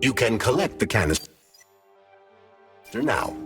You can collect the canister now.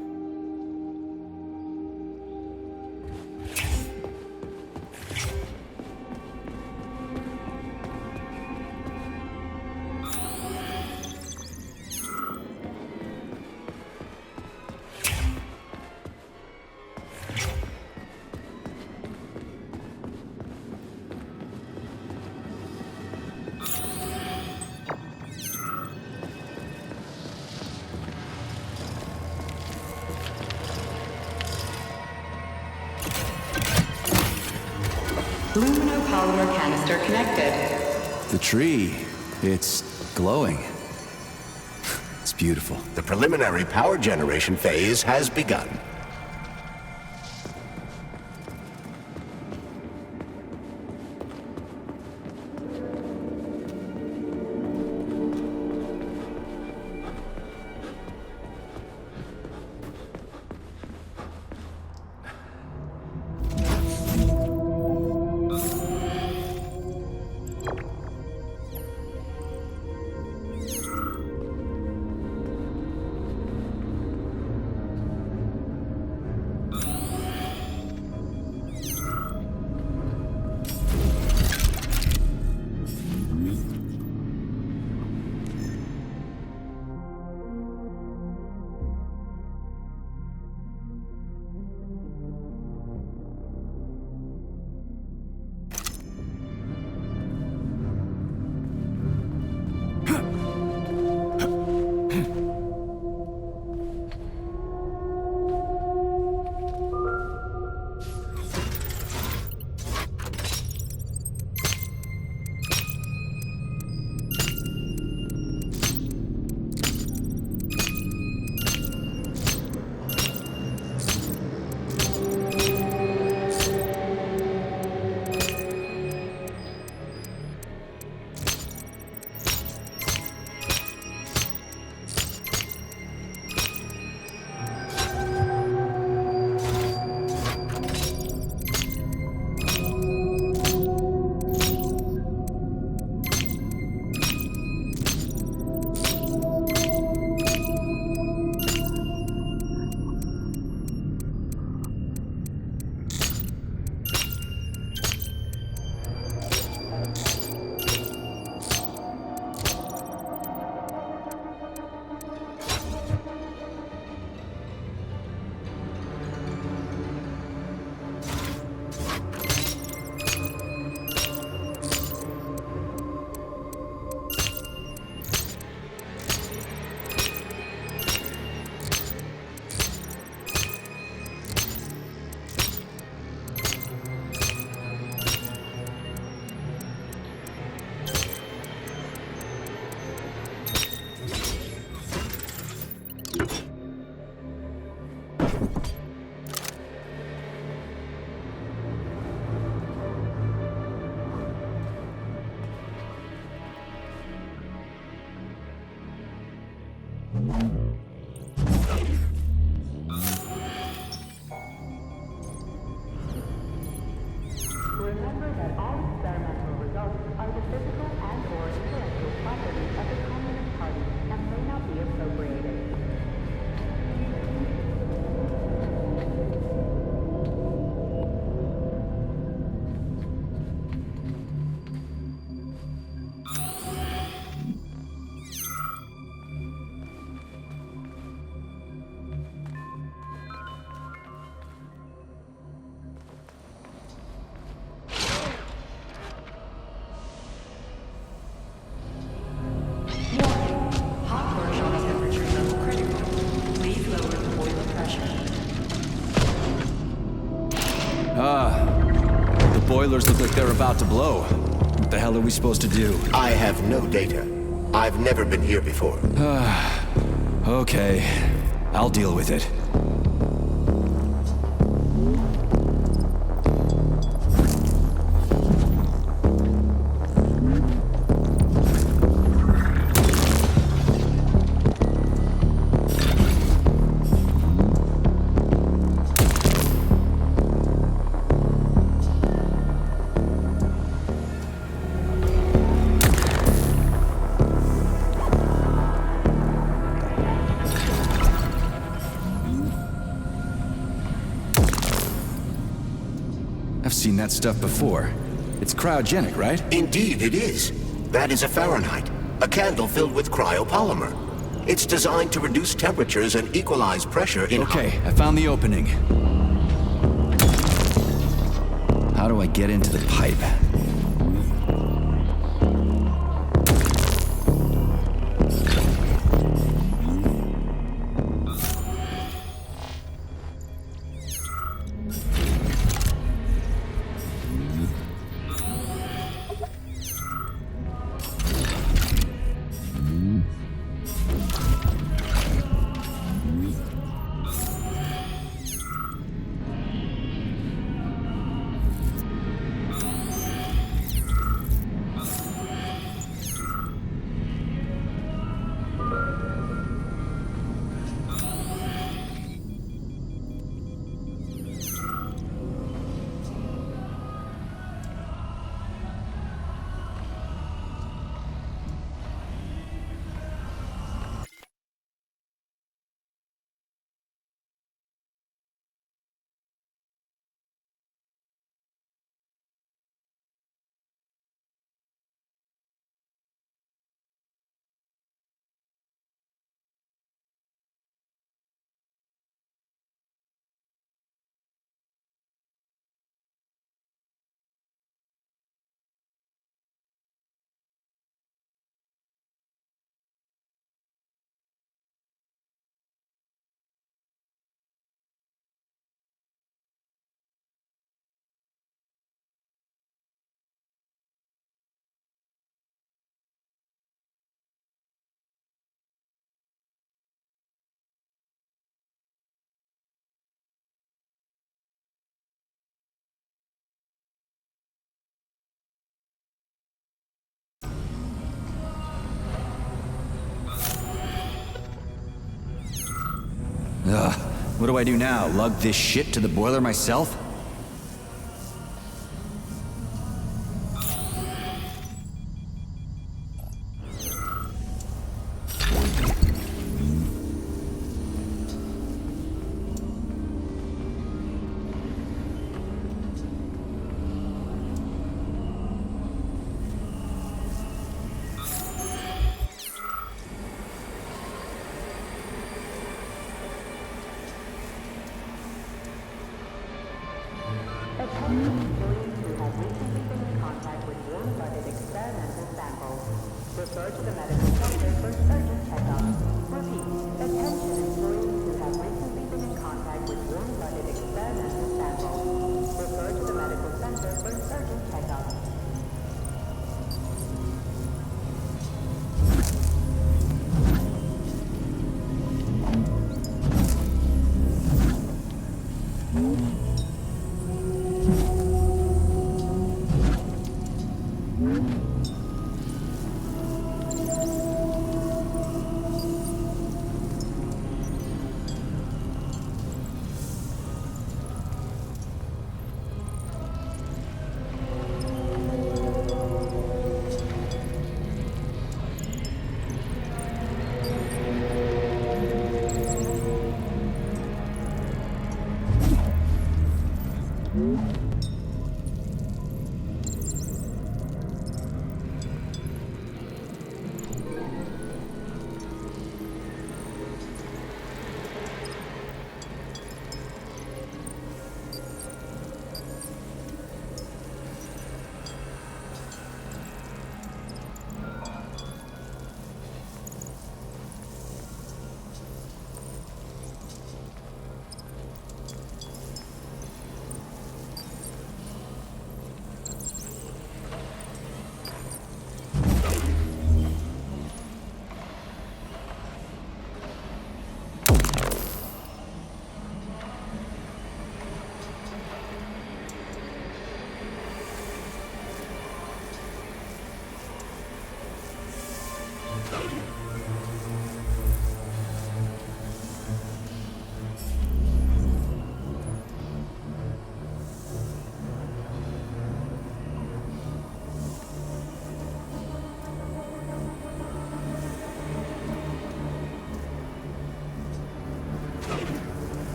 Luminopolymer canister connected. The tree, it's glowing. It's beautiful. The preliminary power generation phase has begun. Remember that all experimental results are the physical and/or intellectual property of the Communist Party and may not be appropriated. The boilers look like they're about to blow. What the hell are we supposed to do? I have no data. I've never been here before. Okay, I'll deal with it. I've seen that stuff before. It's cryogenic, right? Indeed it is. That is a Fahrenheit, a candle filled with cryopolymer. It's designed to reduce temperatures and equalize pressure in... Okay, I found the opening. How do I get into the pipe? Ugh, what do I do now? Lug this shit to the boiler myself? Attention employees who have recently been in contact with warm-blooded experimental samples. Refer to the medical center for urgent checkup. Repeat, attention employees who have recently been in contact with warm-blooded experimental samples. Refer to the medical center for urgent checkup.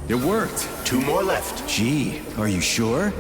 It worked. 2 more left. Gee, are you sure?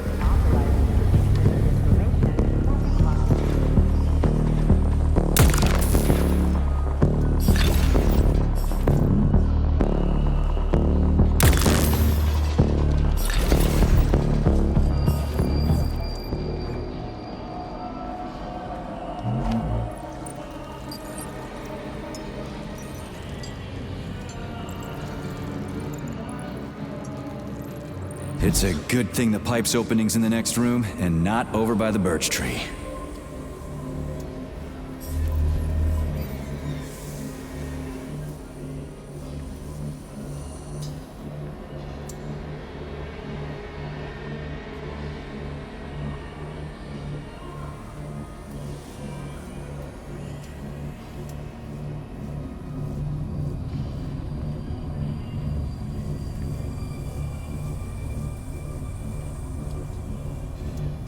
It's a good thing the pipe's opening's in the next room and not over by the birch tree.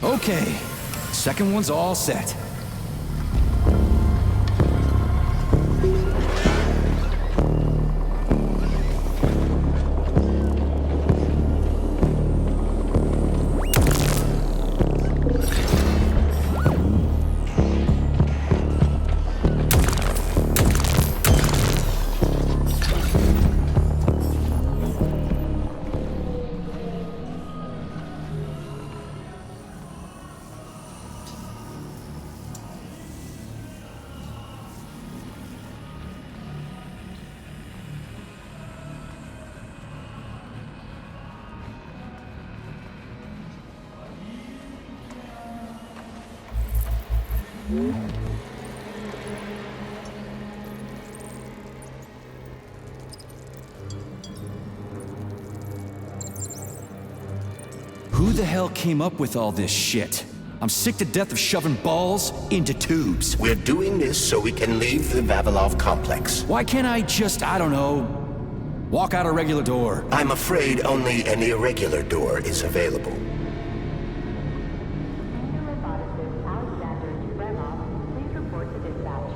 Okay, second one's all set. Who the hell came up with all this shit? I'm sick to death of shoving balls into tubes. We're doing this so we can leave the Vavilov complex. Why can't I just, I don't know, walk out a regular door? I'm afraid only an irregular door is available. Senior roboticist Alexander Yefremov, please report to dispatch.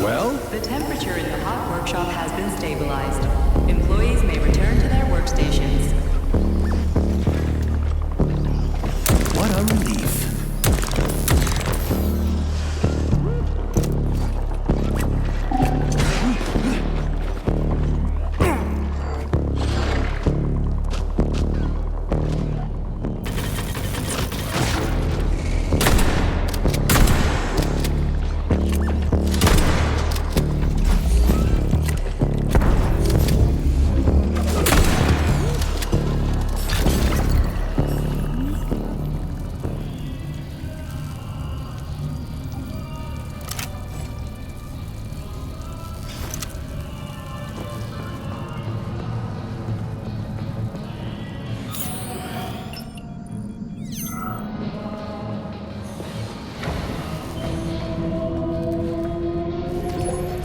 Well, The temperature in the hot workshop has been stabilized. Employees may return to their workstations. what a relief.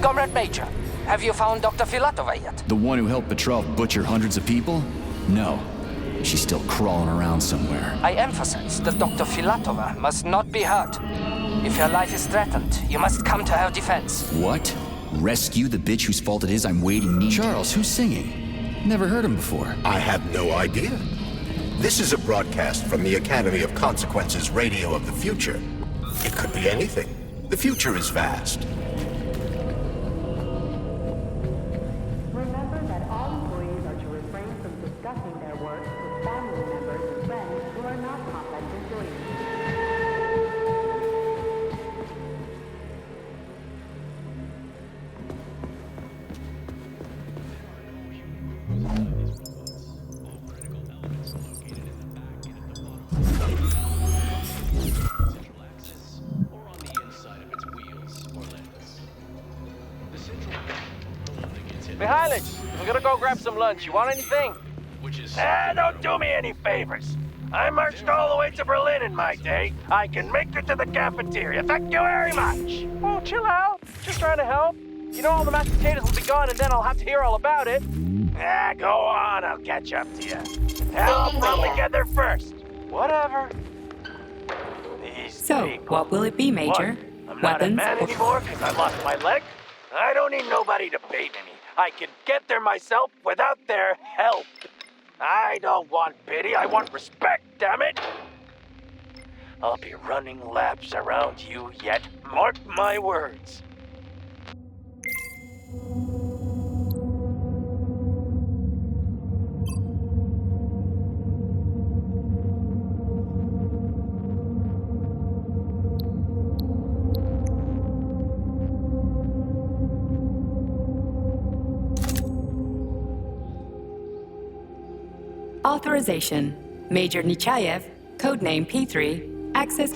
Comrade Major, have you found Dr. Filatova yet? The one who helped Petrov butcher hundreds of people? No. She's still crawling around somewhere. I emphasize that Dr. Filatova must not be hurt. If her life is threatened, you must come to her defense. What? Rescue the bitch whose fault it is I'm waiting knee? Charles, who's singing? Never heard him before. I have no idea. This is a broadcast from the Academy of Consequences Radio of the Future. It could be anything. The future is vast. Remember that all employees are to refrain from discussing their work with family members and friends who are not complex employees. Mihailych, I'm gonna go grab some lunch. You want anything? Don't do me any favors. I marched all the way to Berlin in my day. I can make it to the cafeteria. Thank you very much. Oh, chill out. Just trying to help. You know all the mashed potatoes will be gone, and then I'll have to hear all about it. Ah, go on. I'll catch up to you. Help them together first. Whatever. These So, people. what will it be, Major? What? I'm not a Weapons man or- anymore because I lost my leg. I don't need nobody to bathe me. I can get there myself without their help. I don't want pity. I want respect, damn it. I'll be running laps around you yet. Mark my words. Authorization. Major Nechayev, codename P3, access...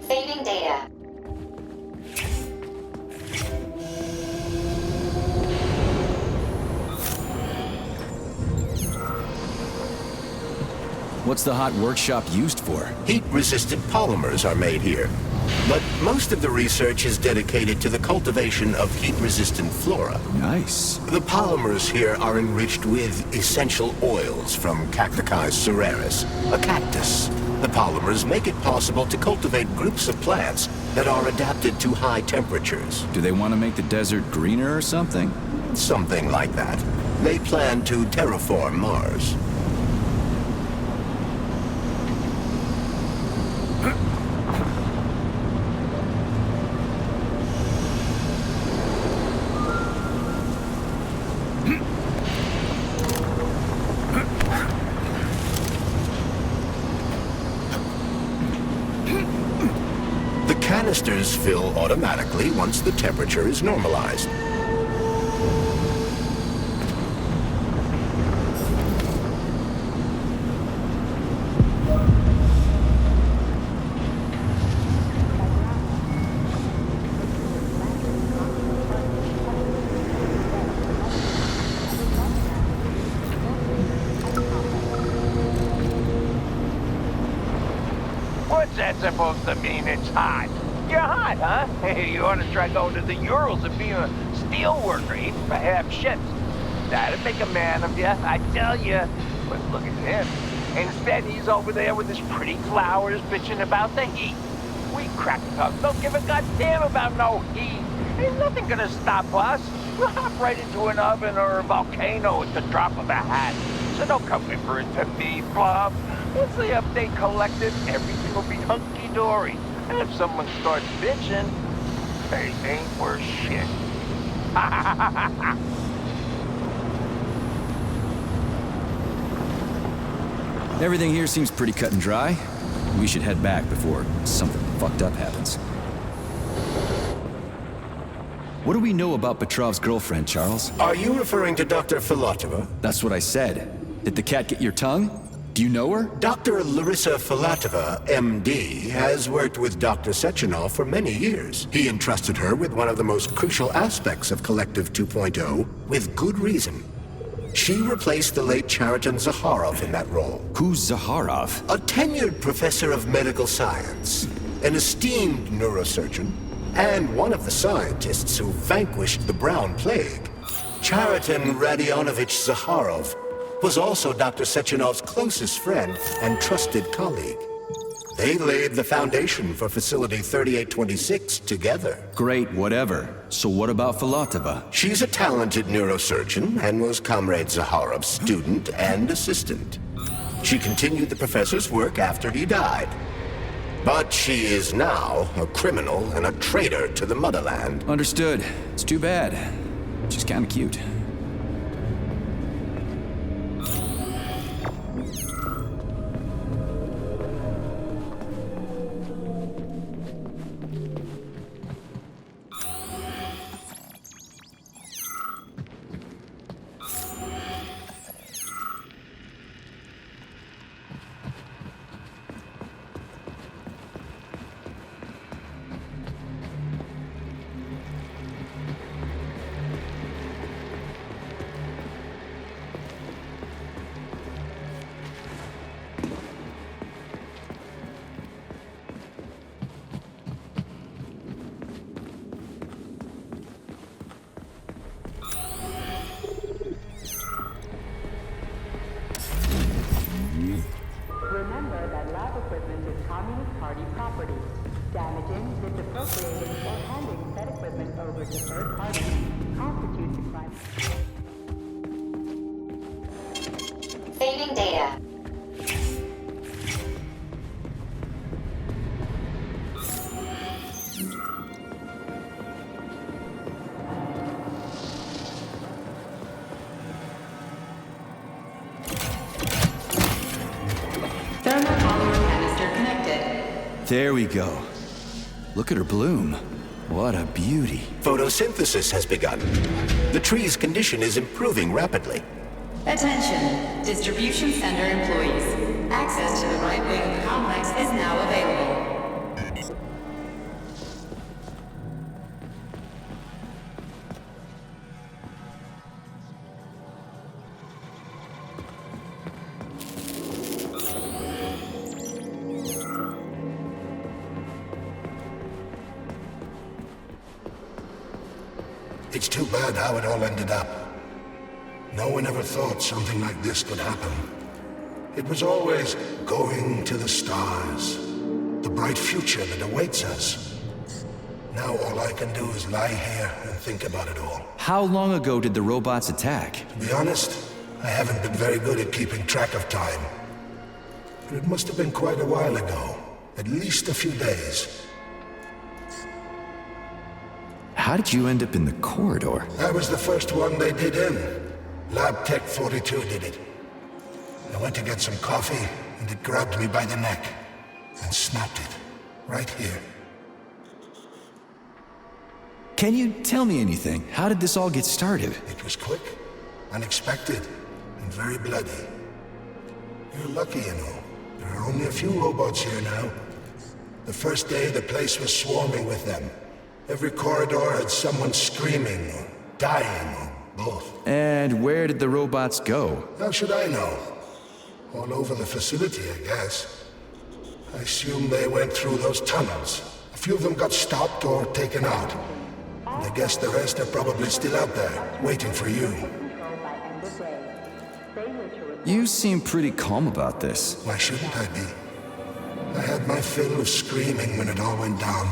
Saving data. What's the hot workshop used for? Heat-resistant polymers are made here. But most of the research is dedicated to the cultivation of heat-resistant flora. Nice. The polymers here are enriched with essential oils from Cacticus cereris, a cactus. The polymers make it possible to cultivate groups of plants that are adapted to high temperatures. Do they want to make the desert greener or something? Something like that. They plan to terraform Mars. The canisters fill automatically once the temperature is normalized. What's that supposed to mean? It's hot. You're hot, huh? You ought to try going to the Urals and being a steel worker, eating for half shifts. That'd make a man of you, I tell you. But look at him. Instead, he's over there with his pretty flowers bitching about the heat. We crack-tugs don't give a goddamn about no heat. Ain't nothing gonna stop us. We'll hop right into an oven or a volcano at the drop of a hat. So don't come whimpering to me, Bob. Once the update collected, everything will be hunky-dory. And if someone starts bitching, they ain't worth shit. Everything here seems pretty cut and dry. We should head back before something fucked up happens. What do we know about Petrov's girlfriend, Charles? Are you referring to Dr. Filatova? That's what I said. Did the cat get your tongue? Do you know her? Dr. Larissa Filatova, MD, has worked with Dr. Sechenov for many years. He entrusted her with one of the most crucial aspects of Collective 2.0, with good reason. She replaced the late Chariton Zakharov in that role. Who's Zakharov? A tenured professor of medical science, an esteemed neurosurgeon, and one of the scientists who vanquished the Brown Plague. Chariton Radionovich Zakharov was also Dr. Sechenov's closest friend and trusted colleague. They laid the foundation for Facility 3826 together. Great, whatever. So what about Filatova? She's a talented neurosurgeon and was Comrade Zaharov's student and assistant. She continued the professor's work after he died. But she is now a criminal and a traitor to the motherland. Understood. It's too bad. She's kinda cute. Remember that lab equipment is Communist Party property. Damaging, misappropriating, or handing said equipment over to third parties constitutes a crime. Saving data. Thermopolymer canister connected. There we go. Look at her bloom. What a beauty. Photosynthesis has begun. The tree's condition is improving rapidly. Attention, distribution center employees. Access to the right wing of the complex is now available. It's too bad how it all ended up. No one ever thought something like this could happen. It was always going to the stars, the bright future that awaits us. Now all I can do is lie here and think about it all. How long ago did the robots attack? To be honest, I haven't been very good at keeping track of time. But it must have been quite a while ago, at least a few days. How did you end up in the corridor? I was the first one they did in. Lab Tech 42 did it. I went to get some coffee, and it grabbed me by the neck and snapped it, right here. Can you tell me anything? How did this all get started? It was quick, unexpected, and very bloody. You're lucky, you know. There are only a few robots here now. The first day, the place was swarming with them. Every corridor had someone screaming, or dying, or both. And where did the robots go? How should I know? All over the facility, I guess. I assume they went through those tunnels. A few of them got stopped or taken out. And I guess the rest are probably still out there, waiting for you. You seem pretty calm about this. Why shouldn't I be? I had my fill of screaming when it all went down.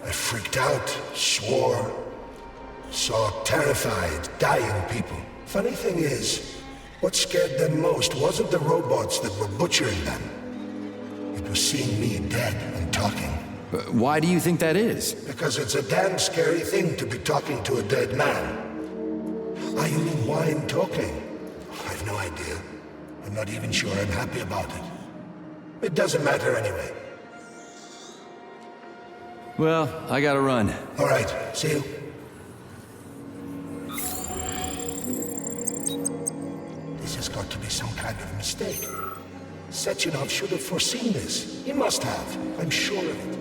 I freaked out, swore, saw terrified, dying people. Funny thing is, what scared them most wasn't the robots that were butchering them. It was seeing me dead and talking. Why do you think that is? Because it's a damn scary thing to be talking to a dead man. You mean why I'm talking? I've no idea. I'm not even sure I'm happy about it. It doesn't matter anyway. Well, I gotta run. All right, see you. This has got to be some kind of mistake. Sechenov should have foreseen this. He must have. I'm sure of it.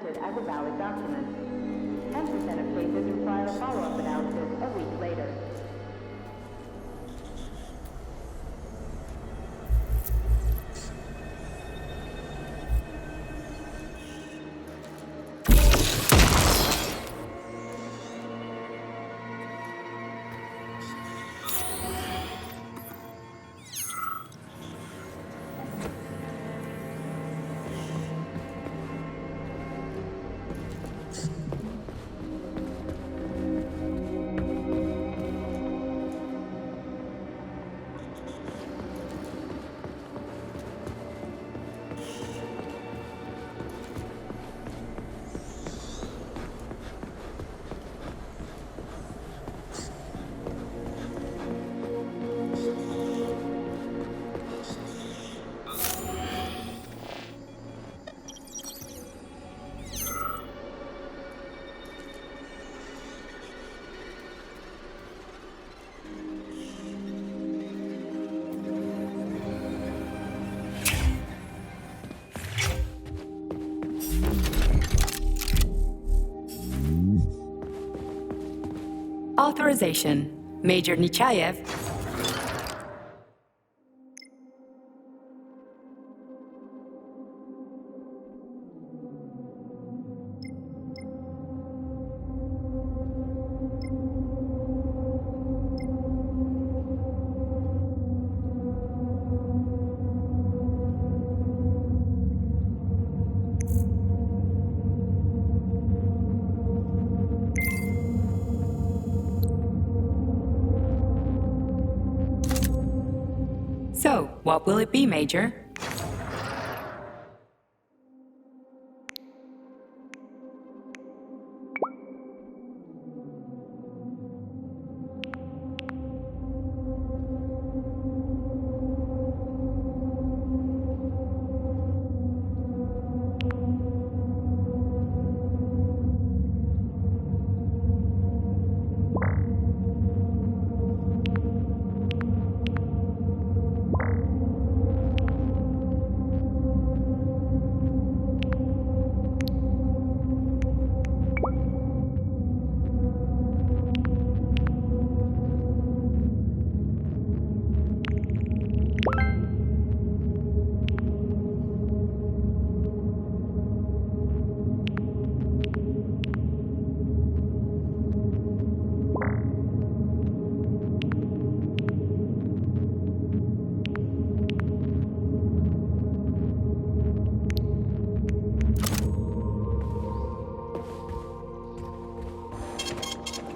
accepted as a valid document. 10% of cases require a follow-up analysis a week later. Authorization. Major Nechayev. So, what will it be, Major?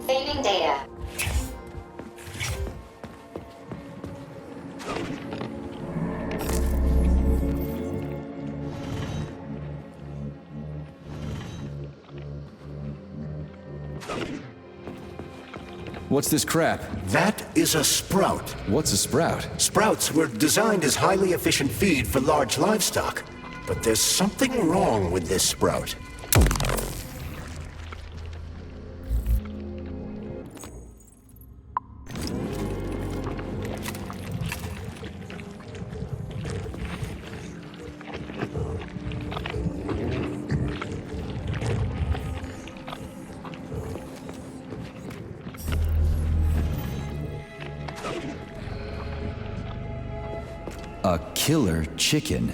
Saving data. What's this crap? That is a sprout. What's a sprout? Sprouts were designed as highly efficient feed for large livestock. But there's something wrong with this sprout. A killer chicken.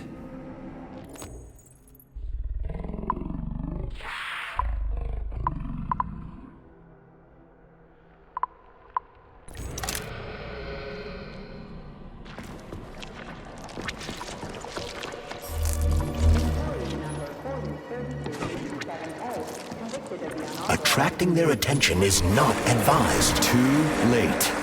Attracting their attention is not advised. Too late.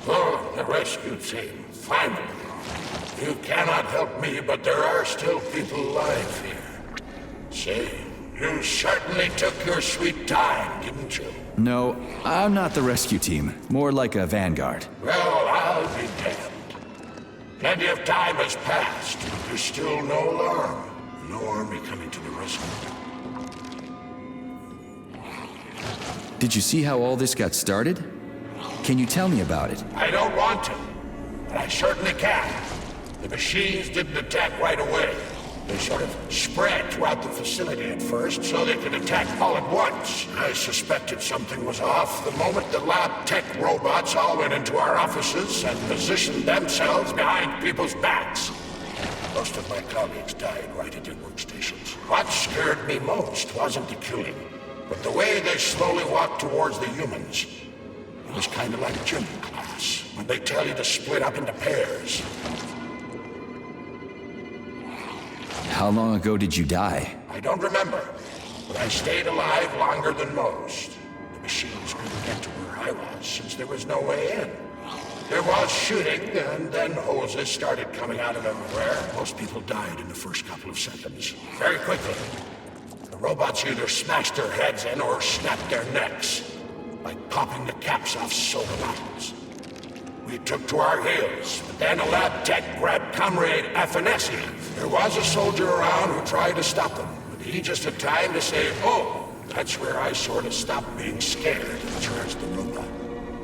Oh, the rescue team, finally. You cannot help me, but there are still people alive here. Say, you certainly took your sweet time, didn't you? No, I'm not the rescue team. More like a vanguard. Well, I'll be damned. Plenty of time has passed, but there's still no alarm. No army coming to the rescue. Did you see how all this got started? Can you tell me about it? I don't want to, but I certainly can. The machines didn't attack right away. They sort of spread throughout the facility at first, so they could attack all at once. I suspected something was off the moment the lab tech robots all went into our offices and positioned themselves behind people's backs. Most of my colleagues died right at their workstations. What scared me most wasn't the killing, but the way they slowly walked towards the humans. It was kind of like gym class, when they tell you to split up into pairs. How long ago did you die? I don't remember, but I stayed alive longer than most. The machines couldn't get to where I was, since there was no way in. There was shooting, and then hoses started coming out of everywhere. Most people died in the first couple of seconds. Very quickly. The robots either smashed their heads in or snapped their necks, like popping the caps off soda bottles. We took to our heels, but then a lab tech grabbed Comrade Afanasiev. There was a soldier around who tried to stop them, but he just had time to say, "Oh." That's where I sort of stopped being scared and charged the robot.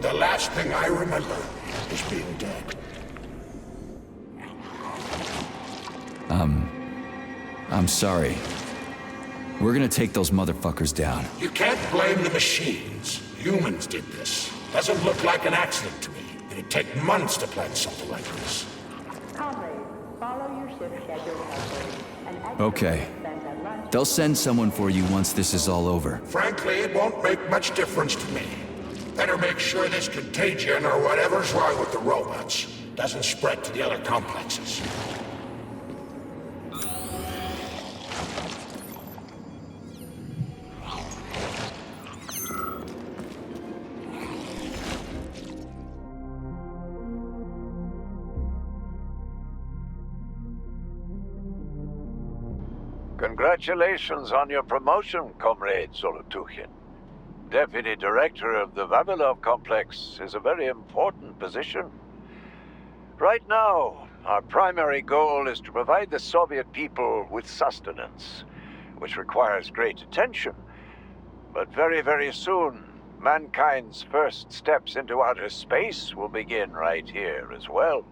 The last thing I remember is being dead. I'm sorry. We're gonna take those motherfuckers down. You can't blame the machines. Humans did this. Doesn't look like an accident to me. It'd take months to plan something like this. Comrades, follow your shift schedule carefully and exit Okay. spend at lunch. They'll send someone for you once this is all over. Frankly, it won't make much difference to me. Better make sure this contagion or whatever's wrong with the robots doesn't spread to the other complexes. Congratulations on your promotion, Comrade Zolotukhin. Deputy Director of the Vavilov Complex is a very important position. Right now, our primary goal is to provide the Soviet people with sustenance, which requires great attention. But very, very soon, mankind's first steps into outer space will begin right here as well.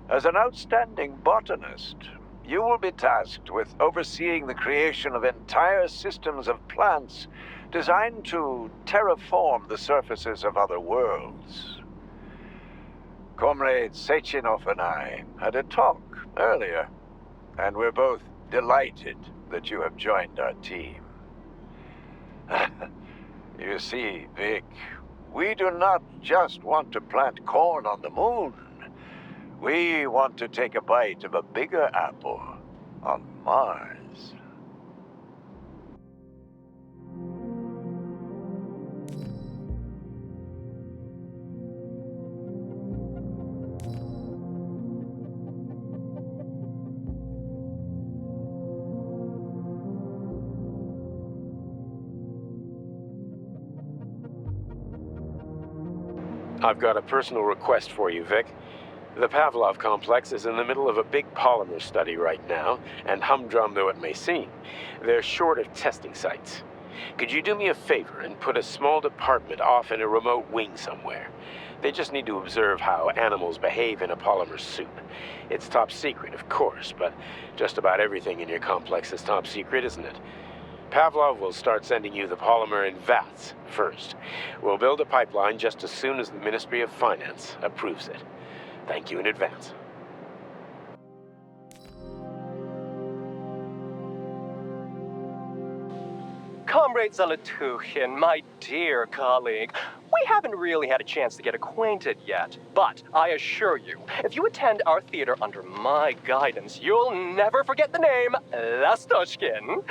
As an outstanding botanist, you will be tasked with overseeing the creation of entire systems of plants designed to terraform the surfaces of other worlds. Comrade Sechenov and I had a talk earlier, and we're both delighted that you have joined our team. You see, Vic, we do not just want to plant corn on the moon. We want to take a bite of a bigger apple on Mars. I've got a personal request for you, Vic. The Pavlov complex is in the middle of a big polymer study right now, and humdrum though it may seem, they're short of testing sites. Could you do me a favor and put a small department off in a remote wing somewhere? They just need to observe how animals behave in a polymer soup. It's top secret, of course, but just about everything in your complex is top secret, isn't it? Pavlov will start sending you the polymer in vats first. We'll build a pipeline just as soon as the Ministry of Finance approves it. Thank you in advance. Comrade Zolotukhin, my dear colleague, we haven't really had a chance to get acquainted yet, but I assure you, if you attend our theater under my guidance, you'll never forget the name Lastoshkin.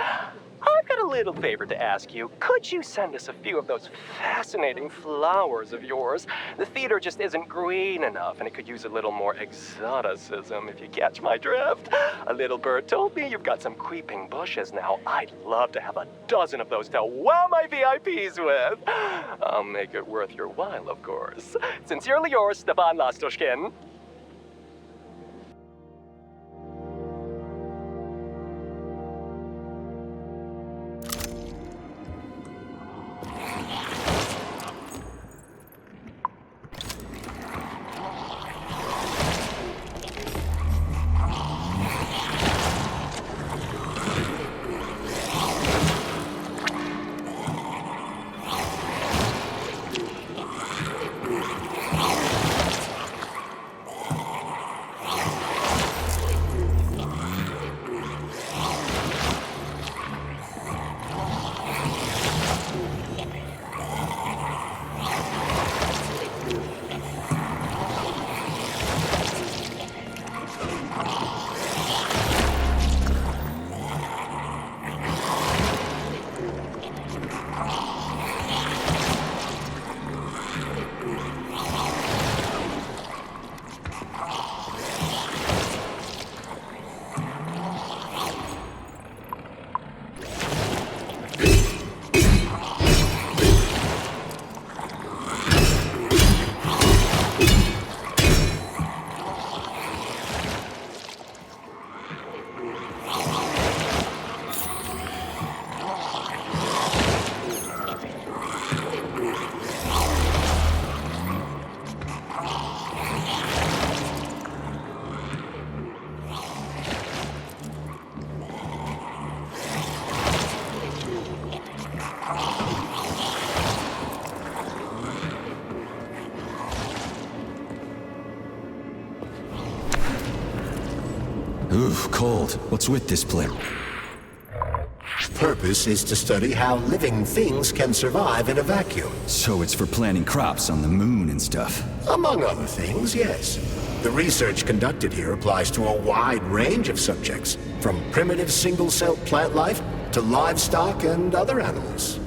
I've got a little favor to ask you. Could you send us a few of those fascinating flowers of yours? The theater just isn't green enough, and it could use a little more exoticism, if you catch my drift. A little bird told me you've got some creeping bushes now. I'd love to have a dozen of those to wow my VIPs with. I'll make it worth your while, of course. Sincerely yours, Stepan Lastoshkin. Ooh, cold. What's with this blip? Purpose is to study how living things can survive in a vacuum. So it's for planting crops on the moon and stuff. Among other things, yes. The research conducted here applies to a wide range of subjects, from primitive single-celled plant life to livestock and other animals.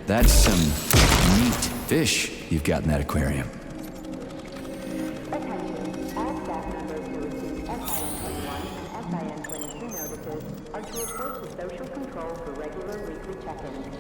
That's some neat fish you've got in that aquarium. Attention. All staff members who receive SIN-21 and SIN-22 notices are to report to social control for regular weekly check-ins.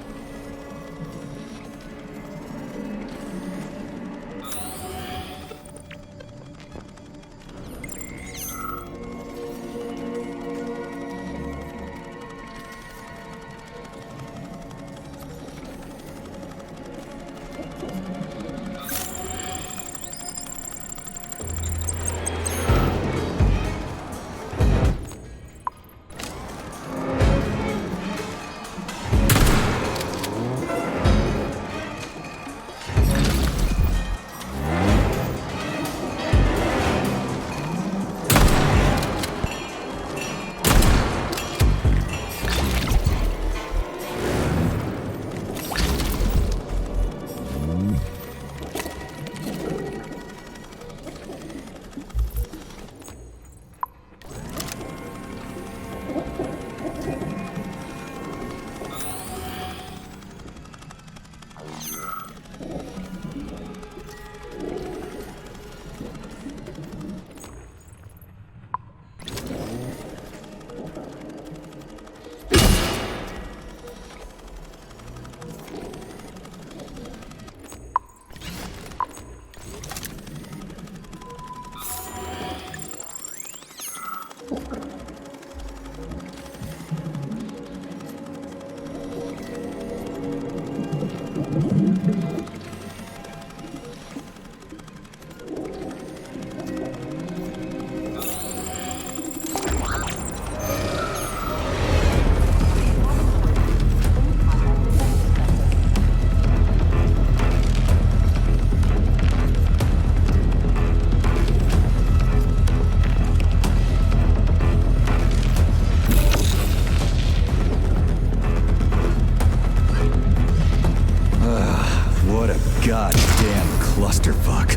What a goddamn clusterfuck.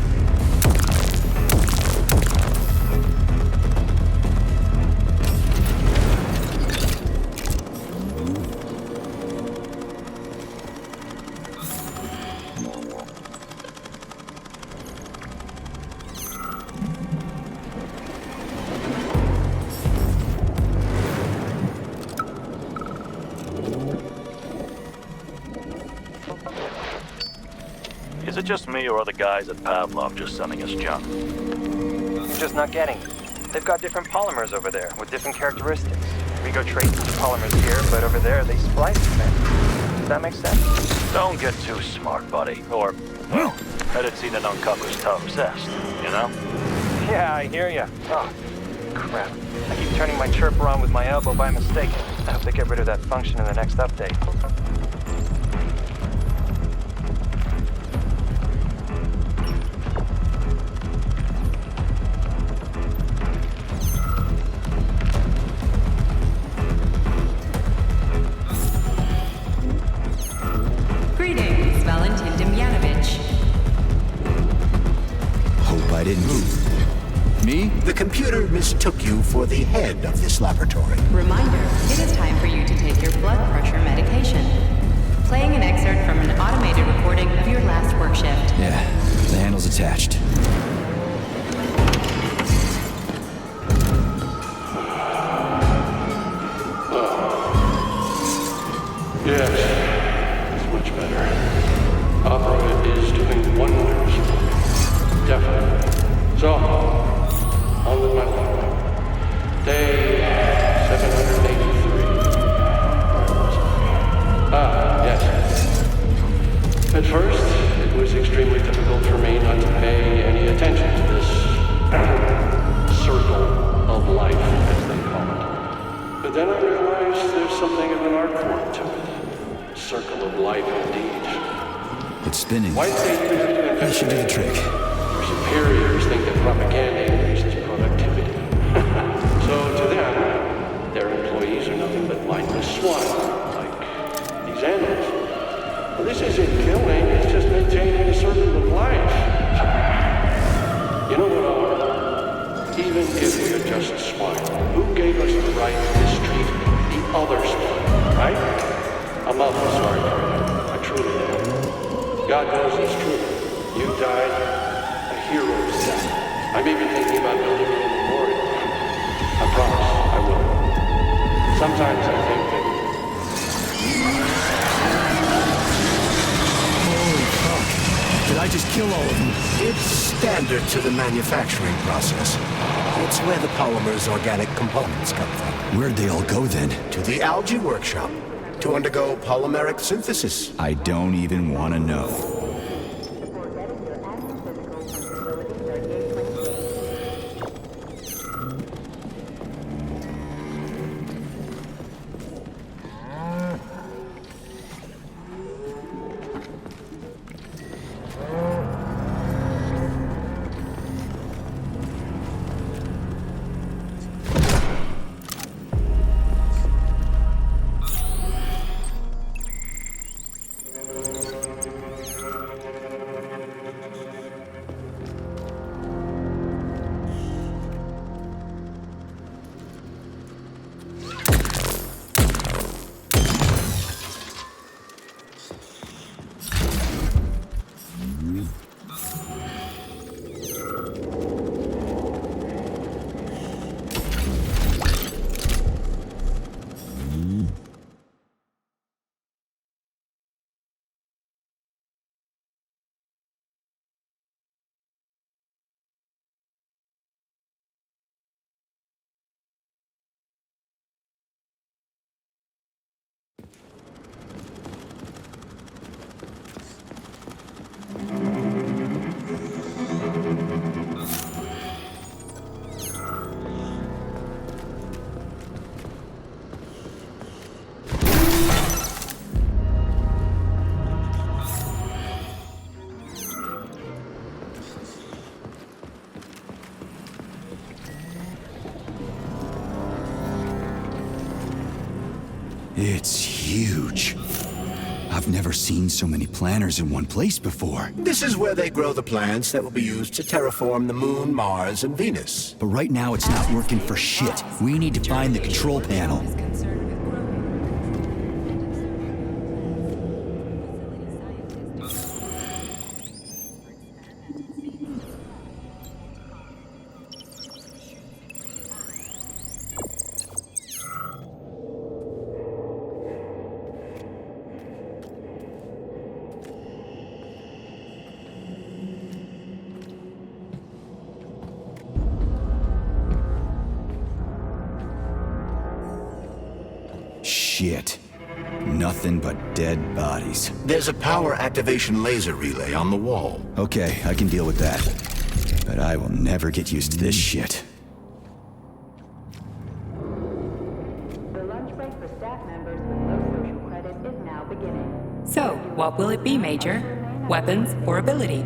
Is it just me, or are the guys at Pavlov just sending us junk? Just not getting it. They've got different polymers over there with different characteristics. We go trace the polymers here, but over there they splice them. Does that make sense? Don't get too smart, buddy. Or, well, medicine uncovers tough zest, you know? Yeah, I hear ya. Oh, crap. I keep turning my chirper on with my elbow by mistake. I hope they get rid of that function in the next update. Greetings, Valentin Demyanovich. Hope I didn't move. Me? The computer, Miss took you for the head of this laboratory. Reminder, it is time for you to take your blood pressure medication. Playing an excerpt from an automated recording of your last work shift. Yeah, the handle's attached. Yes, it's much better. Opera is doing wonders. Definitely. So, on with my life. Day 783. Yes. At first, it was extremely difficult for me not to pay any attention to this circle of life, as they call it. But then I realized there's something of an art form to it. Circle of life, indeed. It's spinning. White State used it to That invest should do the trick. Their superiors think that propaganda increases productivity. So to them, their employees are nothing but mindless swine, like these animals. Well, this isn't killing, it's just maintaining a circle of life. You know what, even if we are just swine, who gave us the right to mistreat the other swine, right? I'm awfully sorry for you. I truly am. God knows it's true. You died a hero's death. I'm even thinking about building you a memorial. I promise I will. Sometimes I think that... Holy fuck. Did I just kill all of them? It's standard to the manufacturing process. It's where the polymer's organic components come from. Where'd they all go then? To the algae workshop to undergo polymeric synthesis. I don't even want to know. Before getting your annual physical from Facility 3826. It's huge. I've never seen so many planters in one place before. This is where they grow the plants that will be used to terraform the Moon, Mars, and Venus. But right now it's not working for shit. We need to find the control panel. Shit. Nothing but dead bodies. There's a power activation laser relay on the wall. Okay, I can deal with that. But I will never get used to this shit. The lunch break for staff members with low social credit is now beginning. So, what will it be, Major? Weapons or ability?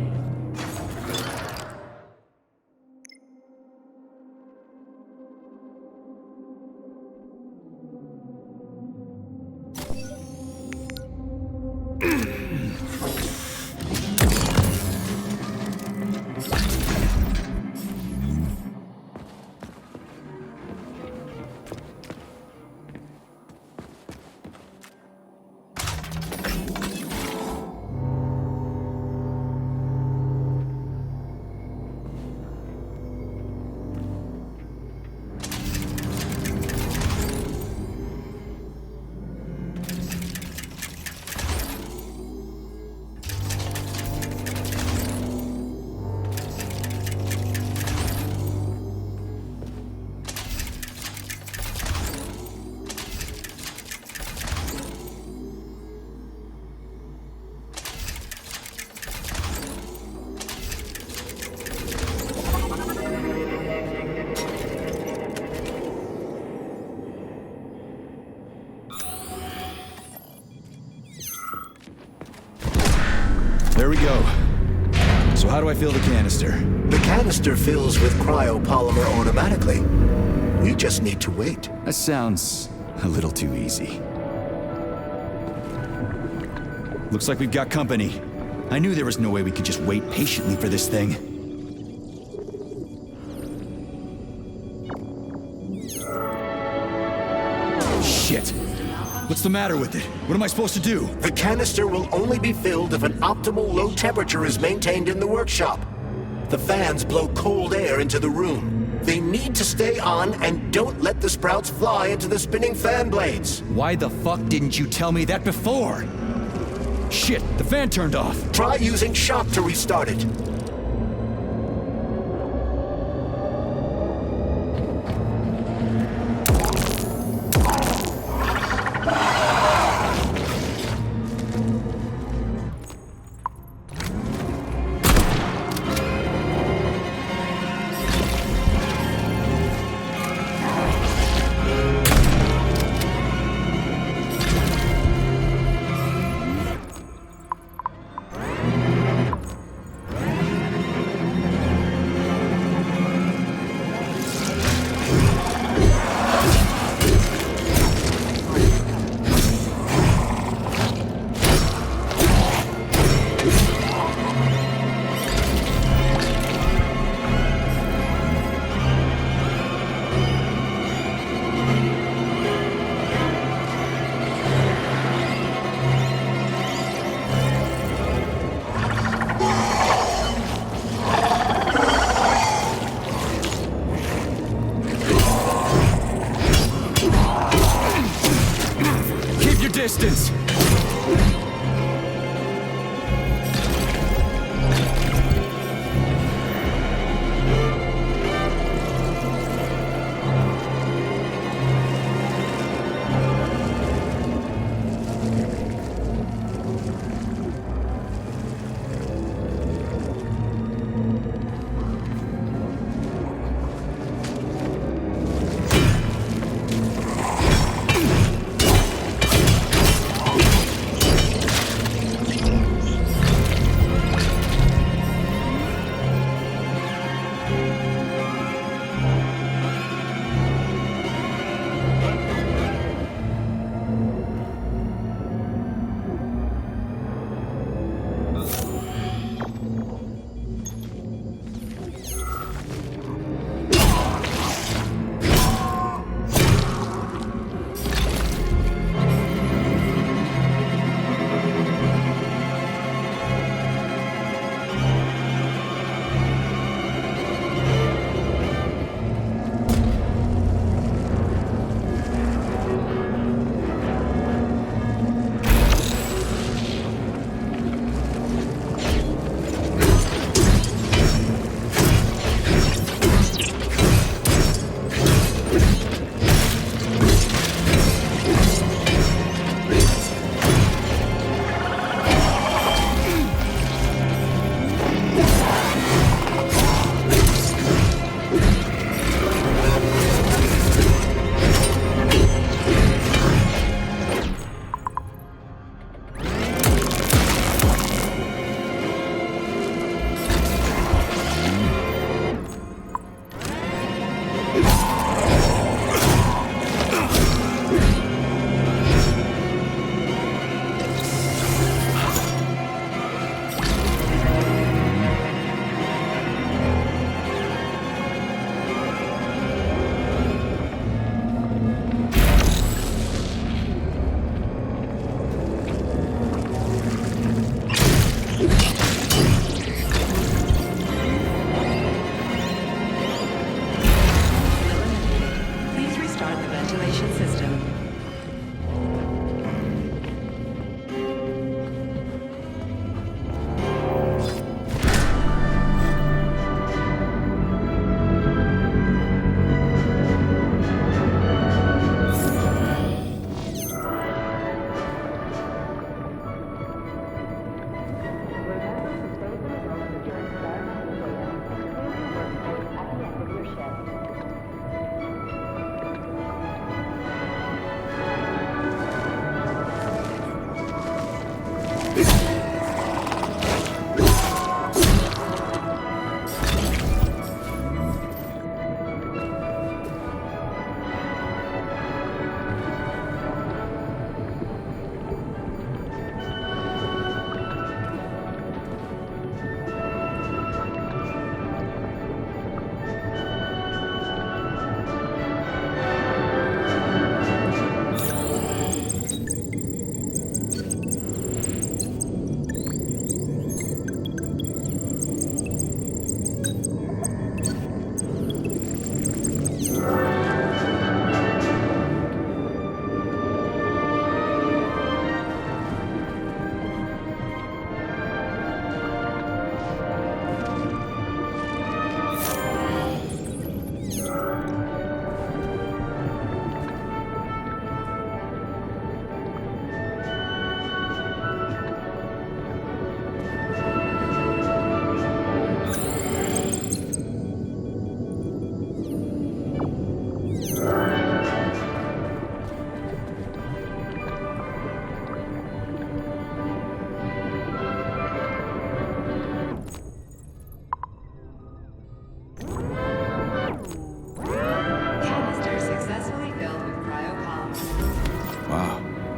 we go. So how do I fill the canister? The canister fills with cryopolymer automatically. We just need to wait. That sounds a little too easy. Looks like we've got company. I knew there was no way we could just wait patiently for this thing. Shit! What's the matter with it? What am I supposed to do? The canister will only be filled if an optimal low temperature is maintained in the workshop. The fans blow cold air into the room. They need to stay on, and don't let the sprouts fly into the spinning fan blades. Why the fuck didn't you tell me that before? Shit, the fan turned off. Try using shock to restart it. Distance!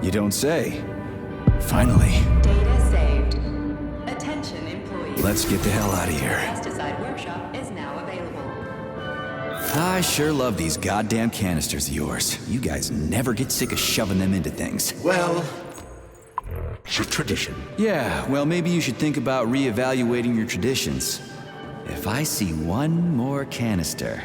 You don't say. Finally. Data saved. Attention, employees. Let's get the hell out of here. Pesticide workshop is now available. I sure love these goddamn canisters of yours. You guys never get sick of shoving them into things. Well, it's a tradition. Yeah, well, maybe you should think about reevaluating your traditions. If I see one more canister...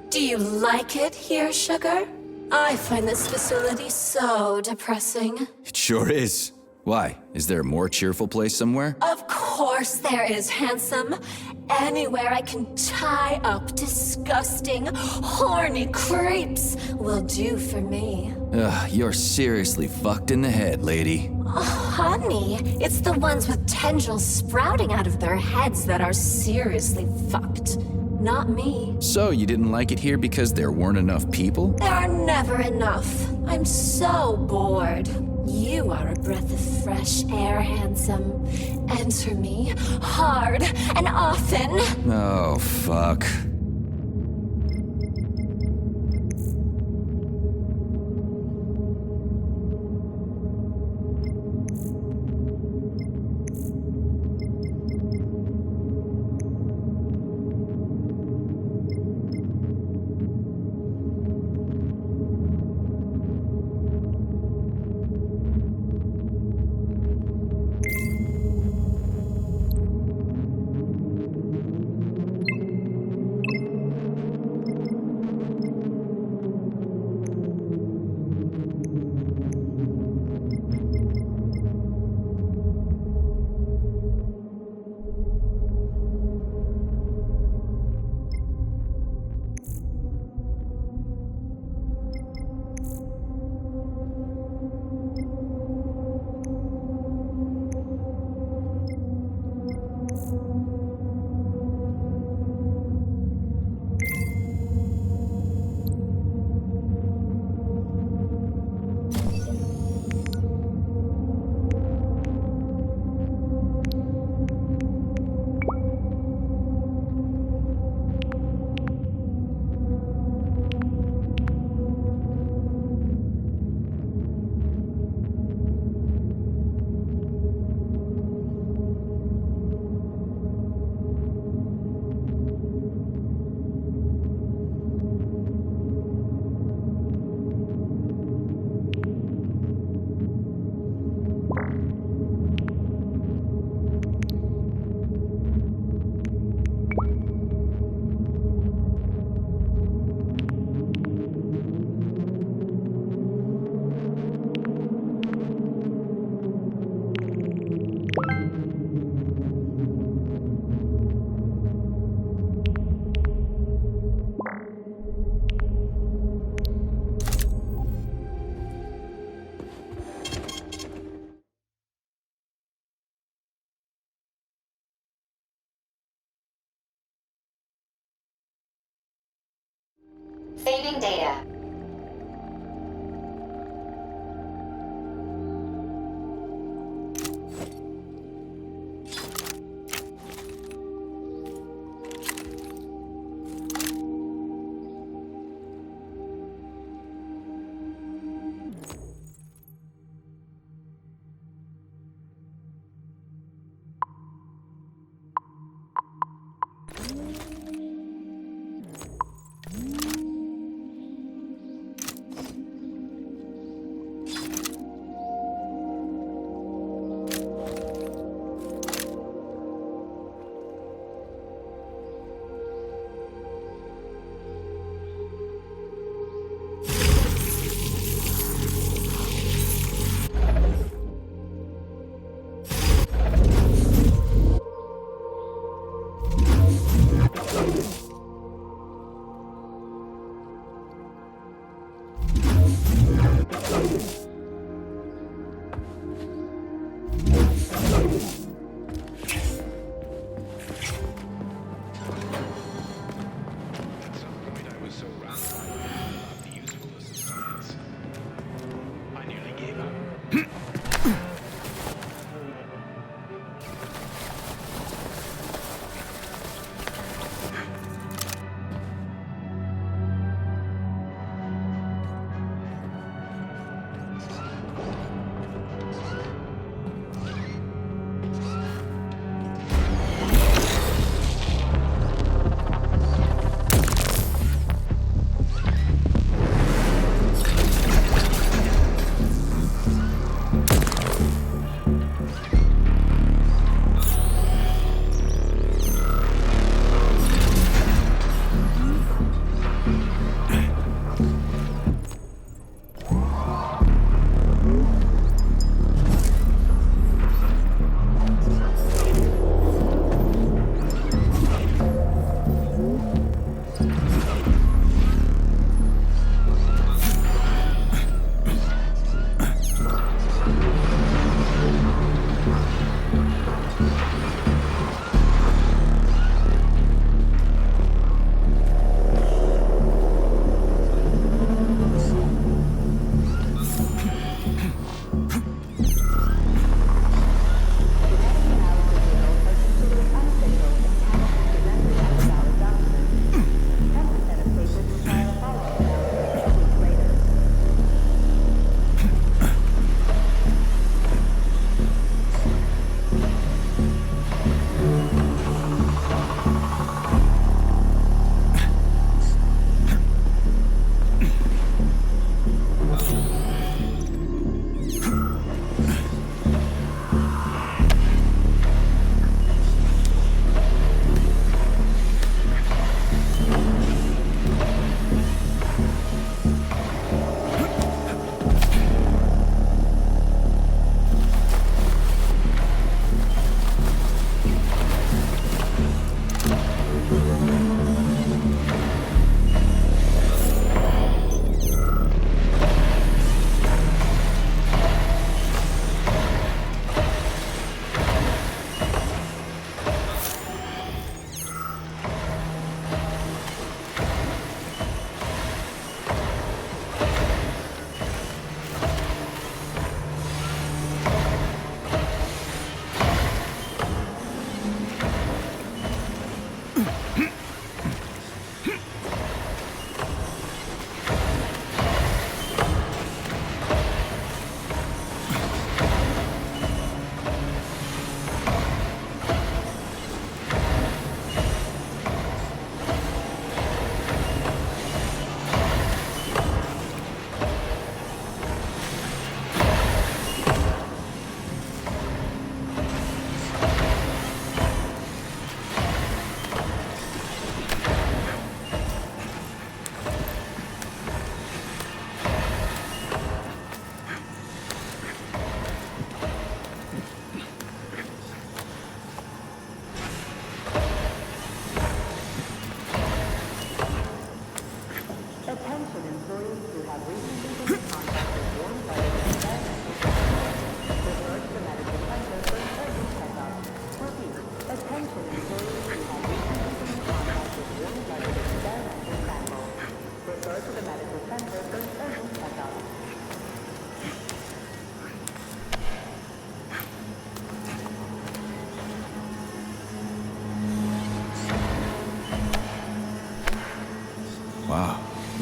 Do you like it here, Sugar? I find this facility so depressing. It sure is. Why? Is there a more cheerful place somewhere? Of course there is, handsome. Anywhere I can tie up disgusting, horny creeps will do for me. Ugh, you're seriously fucked in the head, lady. Oh, honey, it's the ones with tendrils sprouting out of their heads that are seriously fucked. Not me. So, you didn't like it here because there weren't enough people? There are never enough. I'm so bored. You are a breath of fresh air, handsome. Enter me hard and often. Oh, fuck. Saving data.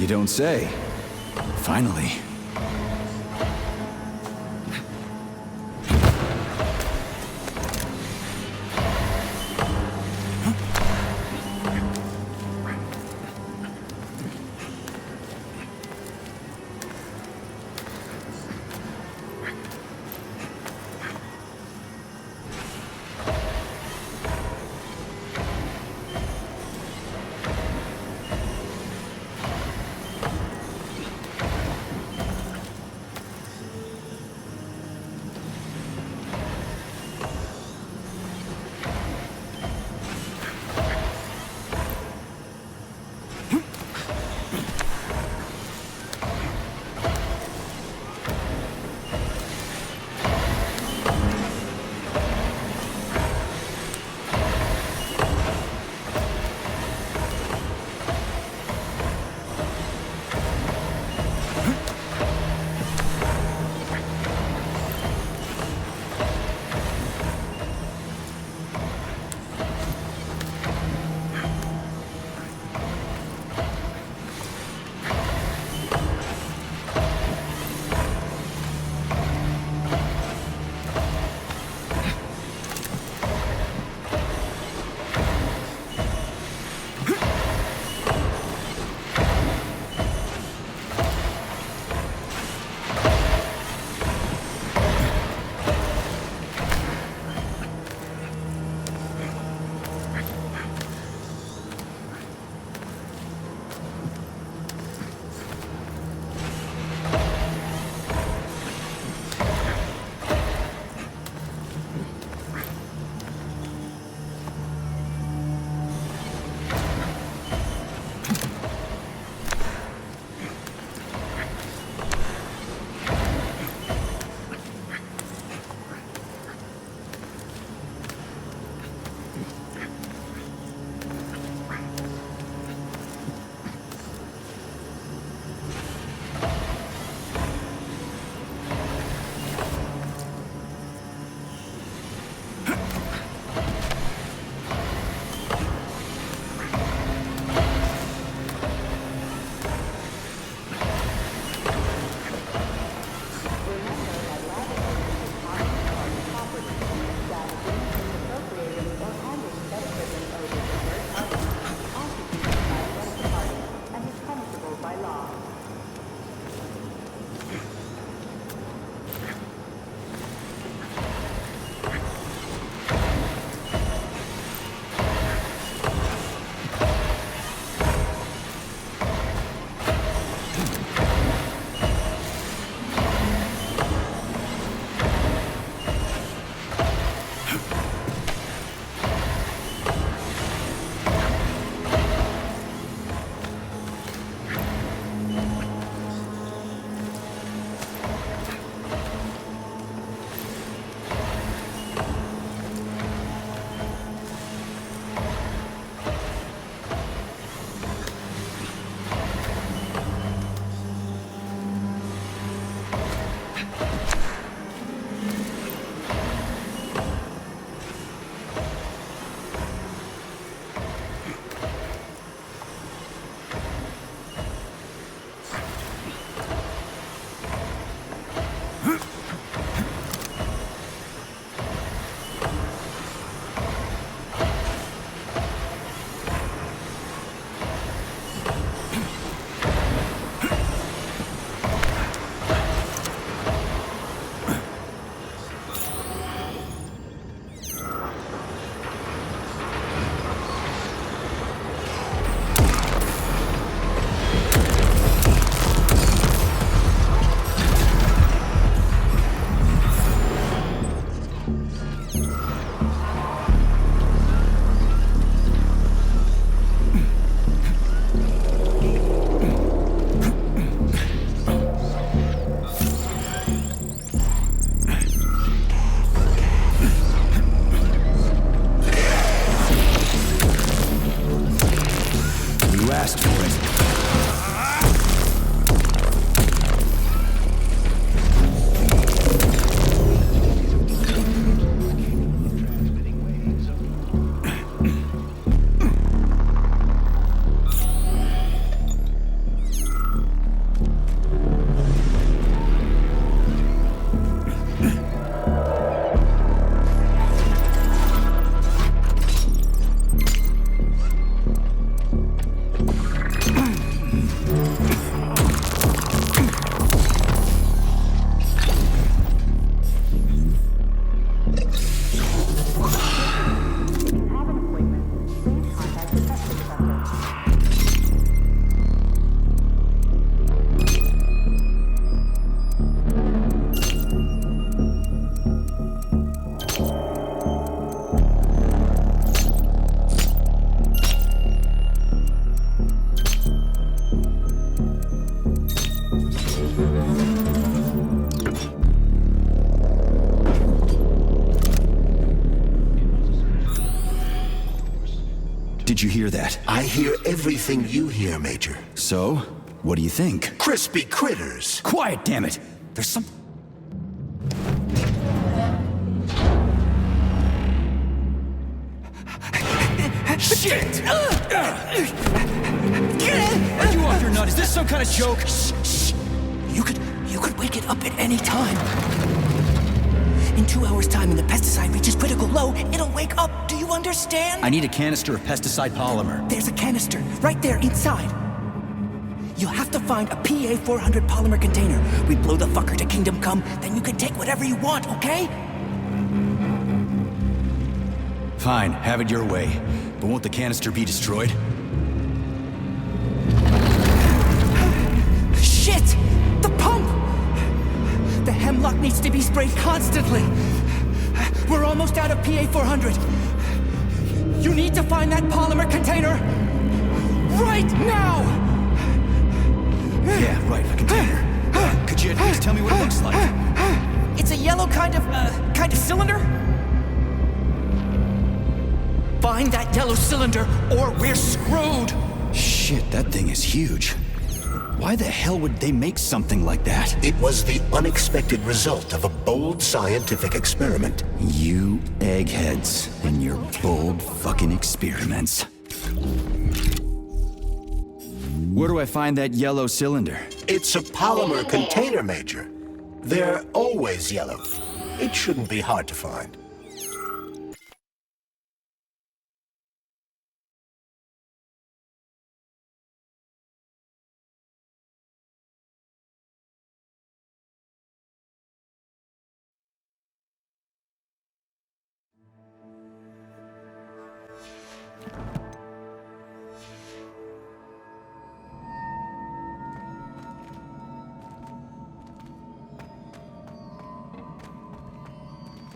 You don't say. Finally. Did you hear that? I hear everything you hear, Major. So, what do you think? Crispy critters! Quiet, damn it! There's some... Shit! Are you off your nut? Is this some kind of joke? Shh. You could wake it up at any time. In 2 hours' time, when the pesticide reaches critical low, it'll wake up. Do you understand? I need a canister of pesticide polymer. There's a canister right there inside. You'll have to find a PA-400 polymer container. We blow the fucker to Kingdom Come, then you can take whatever you want, okay? Fine, have it your way. But won't the canister be destroyed? Shit! The pump! The hemlock needs to be sprayed constantly. We're almost out of PA-400. You need to find that polymer container right now! Yeah, right, a container. Could you at least tell me what it looks like? It's a yellow kind of cylinder? Find that yellow cylinder, or we're screwed! Shit, that thing is huge. Why the hell would they make something like that? It was the unexpected result of a bold scientific experiment. You eggheads and your bold fucking experiments. Where do I find that yellow cylinder? It's a polymer container, Major. They're always yellow. It shouldn't be hard to find.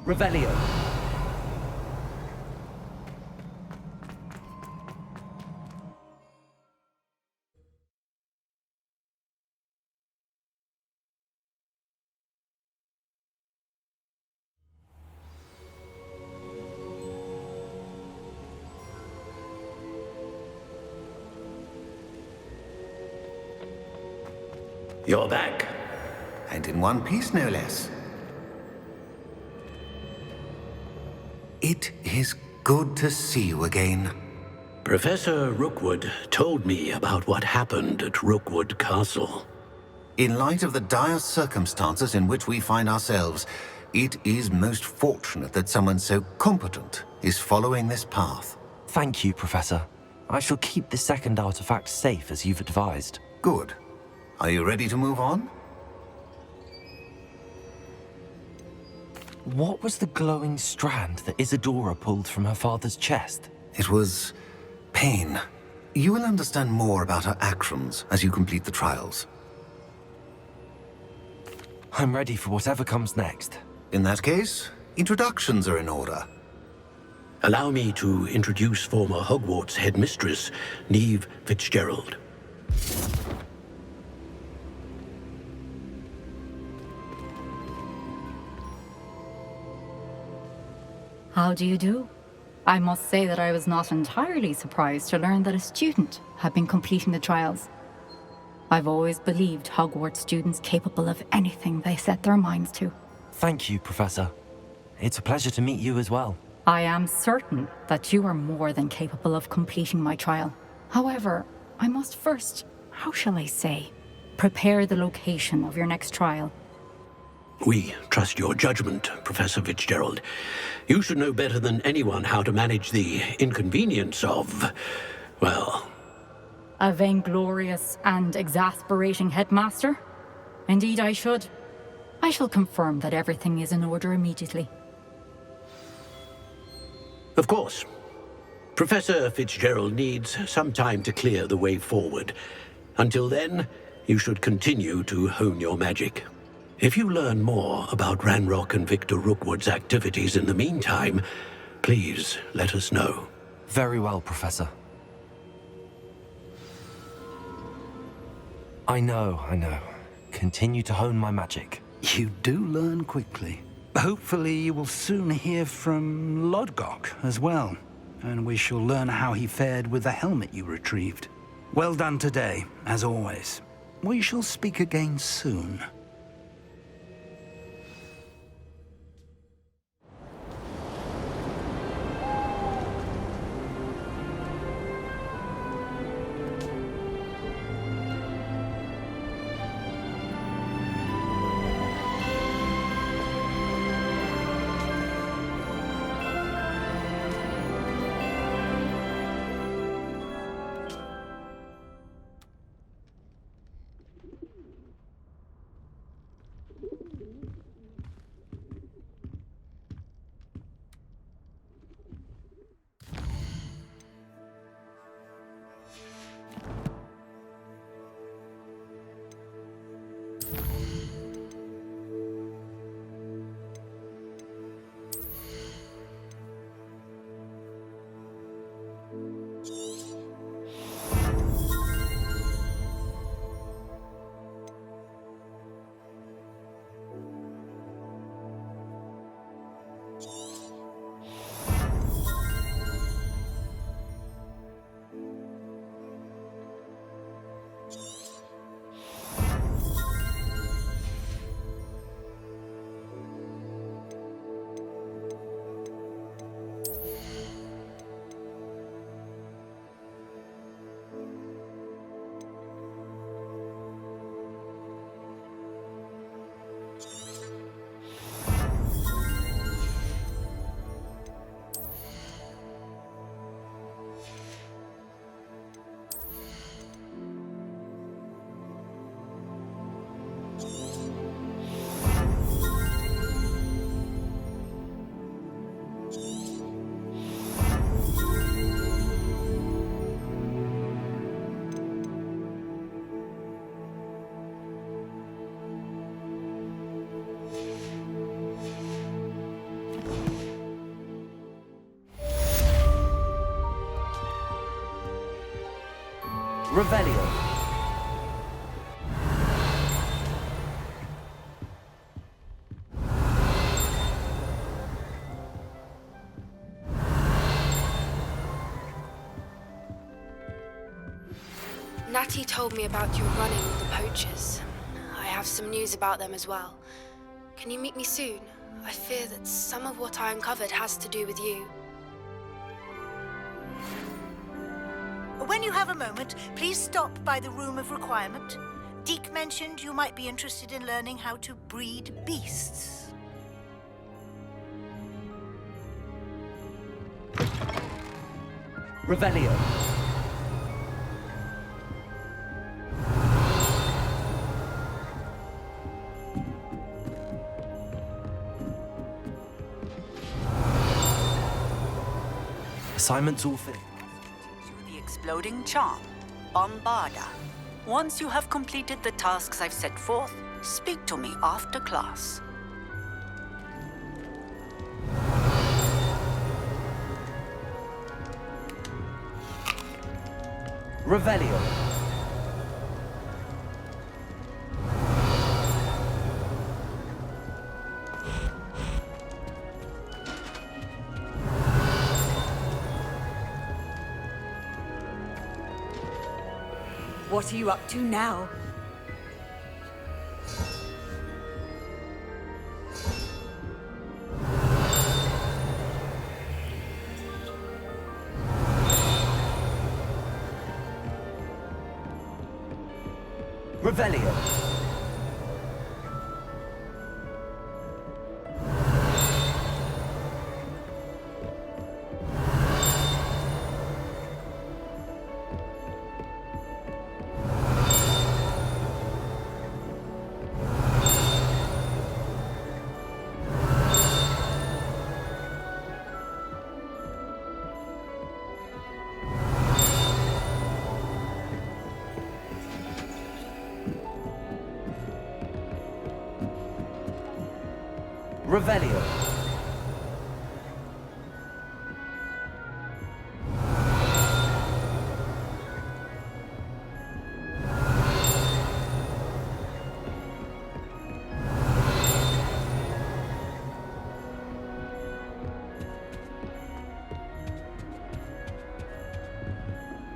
Revelio. You're back. And in one piece, no less. It is good to see you again. Professor Rookwood told me about what happened at Rookwood Castle. In light of the dire circumstances in which we find ourselves, it is most fortunate that someone so competent is following this path. Thank you, Professor. I shall keep the second artifact safe as you've advised. Good. Are you ready to move on? What was the glowing strand that Isadora pulled from her father's chest? It was pain. You will understand more about her actions as you complete the trials. I'm ready for whatever comes next. In that case, introductions are in order. Allow me to introduce former Hogwarts headmistress, Neve Fitzgerald. How do you do? I must say that I was not entirely surprised to learn that a student had been completing the trials. I've always believed Hogwarts students capable of anything they set their minds to. Thank you, Professor. It's a pleasure to meet you as well. I am certain that you are more than capable of completing my trial. However, I must first, how shall I say, prepare the location of your next trial. We trust your judgment, Professor Fitzgerald. You should know better than anyone how to manage the inconvenience of, well... A vainglorious and exasperating headmaster? Indeed I should. I shall confirm that everything is in order immediately. Of course. Professor Fitzgerald needs some time to clear the way forward. Until then, you should continue to hone your magic. If you learn more about Ranrock and Victor Rookwood's activities in the meantime, please let us know. Very well, Professor. I know. Continue to hone my magic. You do learn quickly. Hopefully you will soon hear from Lodgok as well. and we shall learn how he fared with the helmet you retrieved. Well done today, as always. We shall speak again soon. Revelio. Natty told me about your running with the poachers. I have some news about them as well. Can you meet me soon? I fear that some of what I uncovered has to do with you. When you have a moment, please stop by the Room of Requirement. Deke mentioned you might be interested in learning how to breed beasts. Revelio. Assignment's all finished. The exploding charm, Bombarda. Once you have completed the tasks I've set forth, speak to me after class. Revelio. What are you up to now? Revelio. Revelio.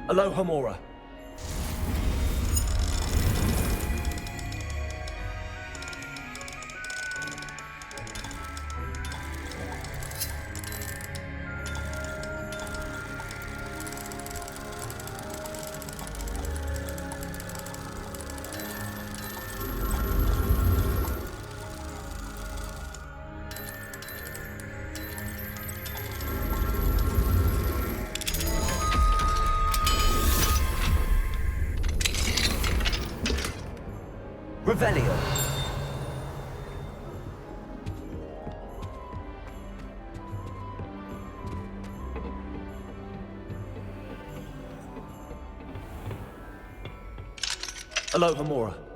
Alohomora. Revelio. Alohomora.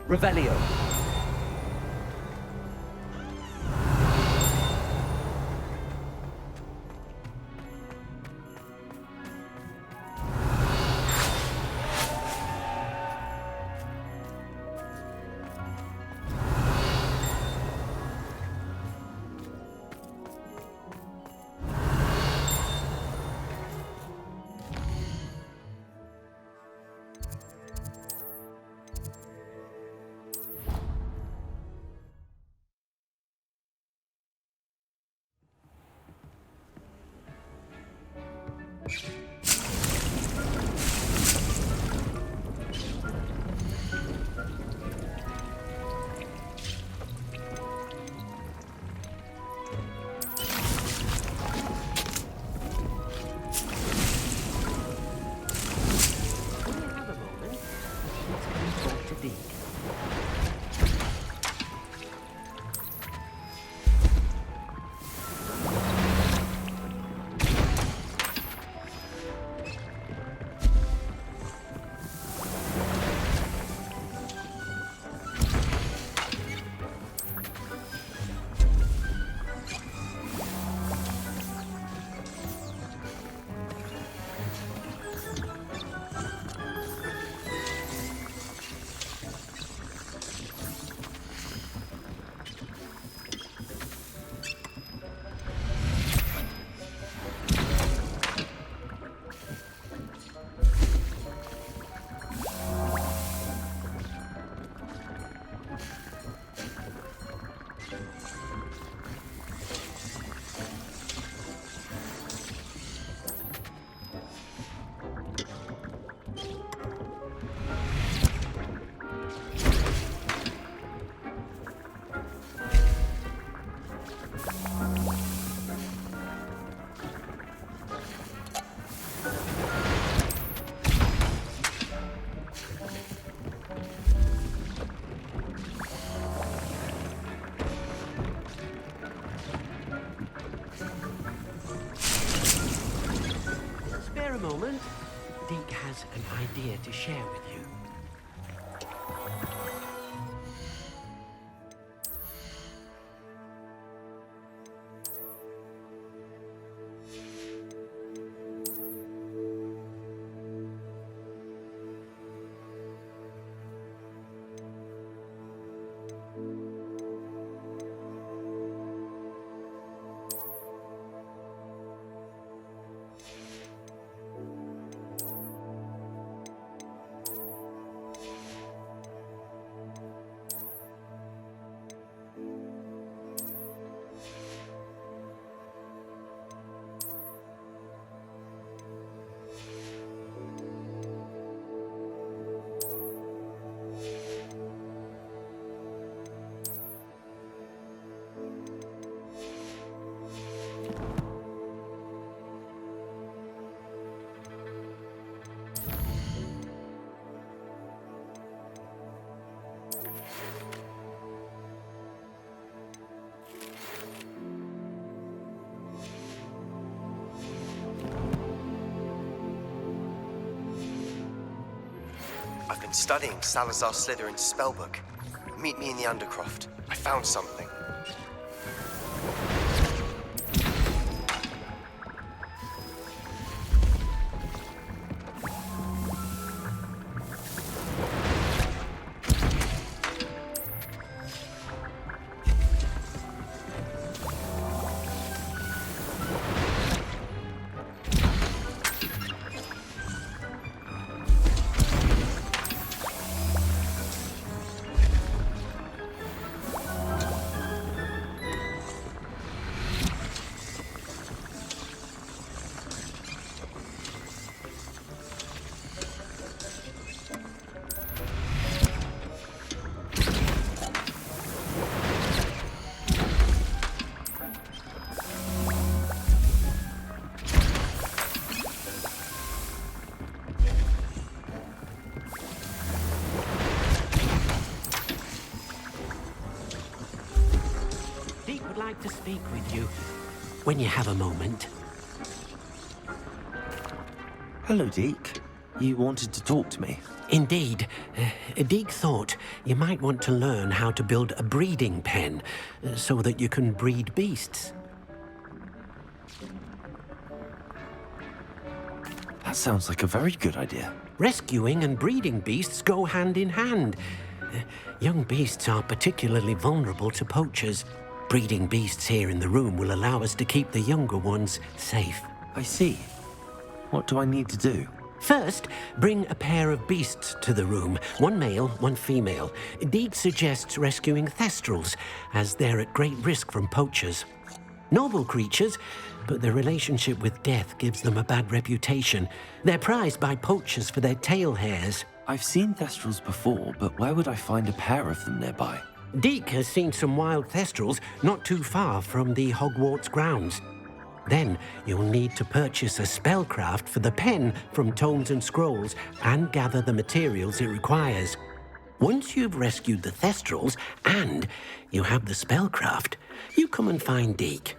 Revelio. Spare a moment. Deke has an idea to share with you. I've been studying Salazar Slytherin's spellbook. Meet me in the Undercroft. I found something. would like to speak with you when you have a moment. Hello, Deke. You wanted to talk to me? Indeed. Deke thought you might want to learn how to build a breeding pen so that you can breed beasts. That sounds like a very good idea. Rescuing and breeding beasts go hand in hand. Young beasts are particularly vulnerable to poachers. Breeding beasts here in the room will allow us to keep the younger ones safe. I see. What do I need to do? First, bring a pair of beasts to the room. One male, one female. Deke suggests rescuing thestrals, as they're at great risk from poachers. Noble creatures, but their relationship with death gives them a bad reputation. They're prized by poachers for their tail hairs. I've seen thestrals before, but where would I find a pair of them nearby? Deke has seen some wild thestrals not too far from the Hogwarts grounds. Then you'll need to purchase a spellcraft for the pen from Tomes and Scrolls and gather the materials it requires. Once you've rescued the thestrals and you have the spellcraft, you come and find Deke.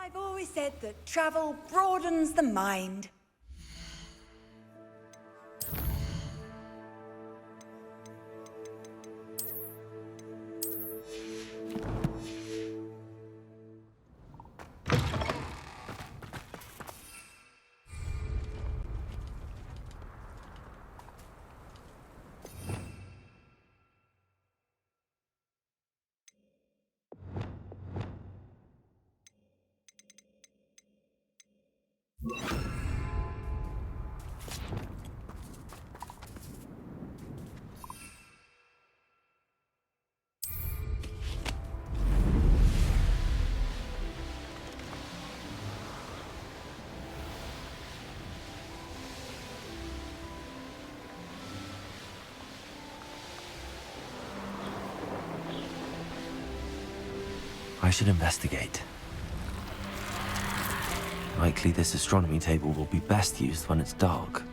I've always said that travel broadens the mind. I should investigate. Likely this astronomy table will be best used when it's dark.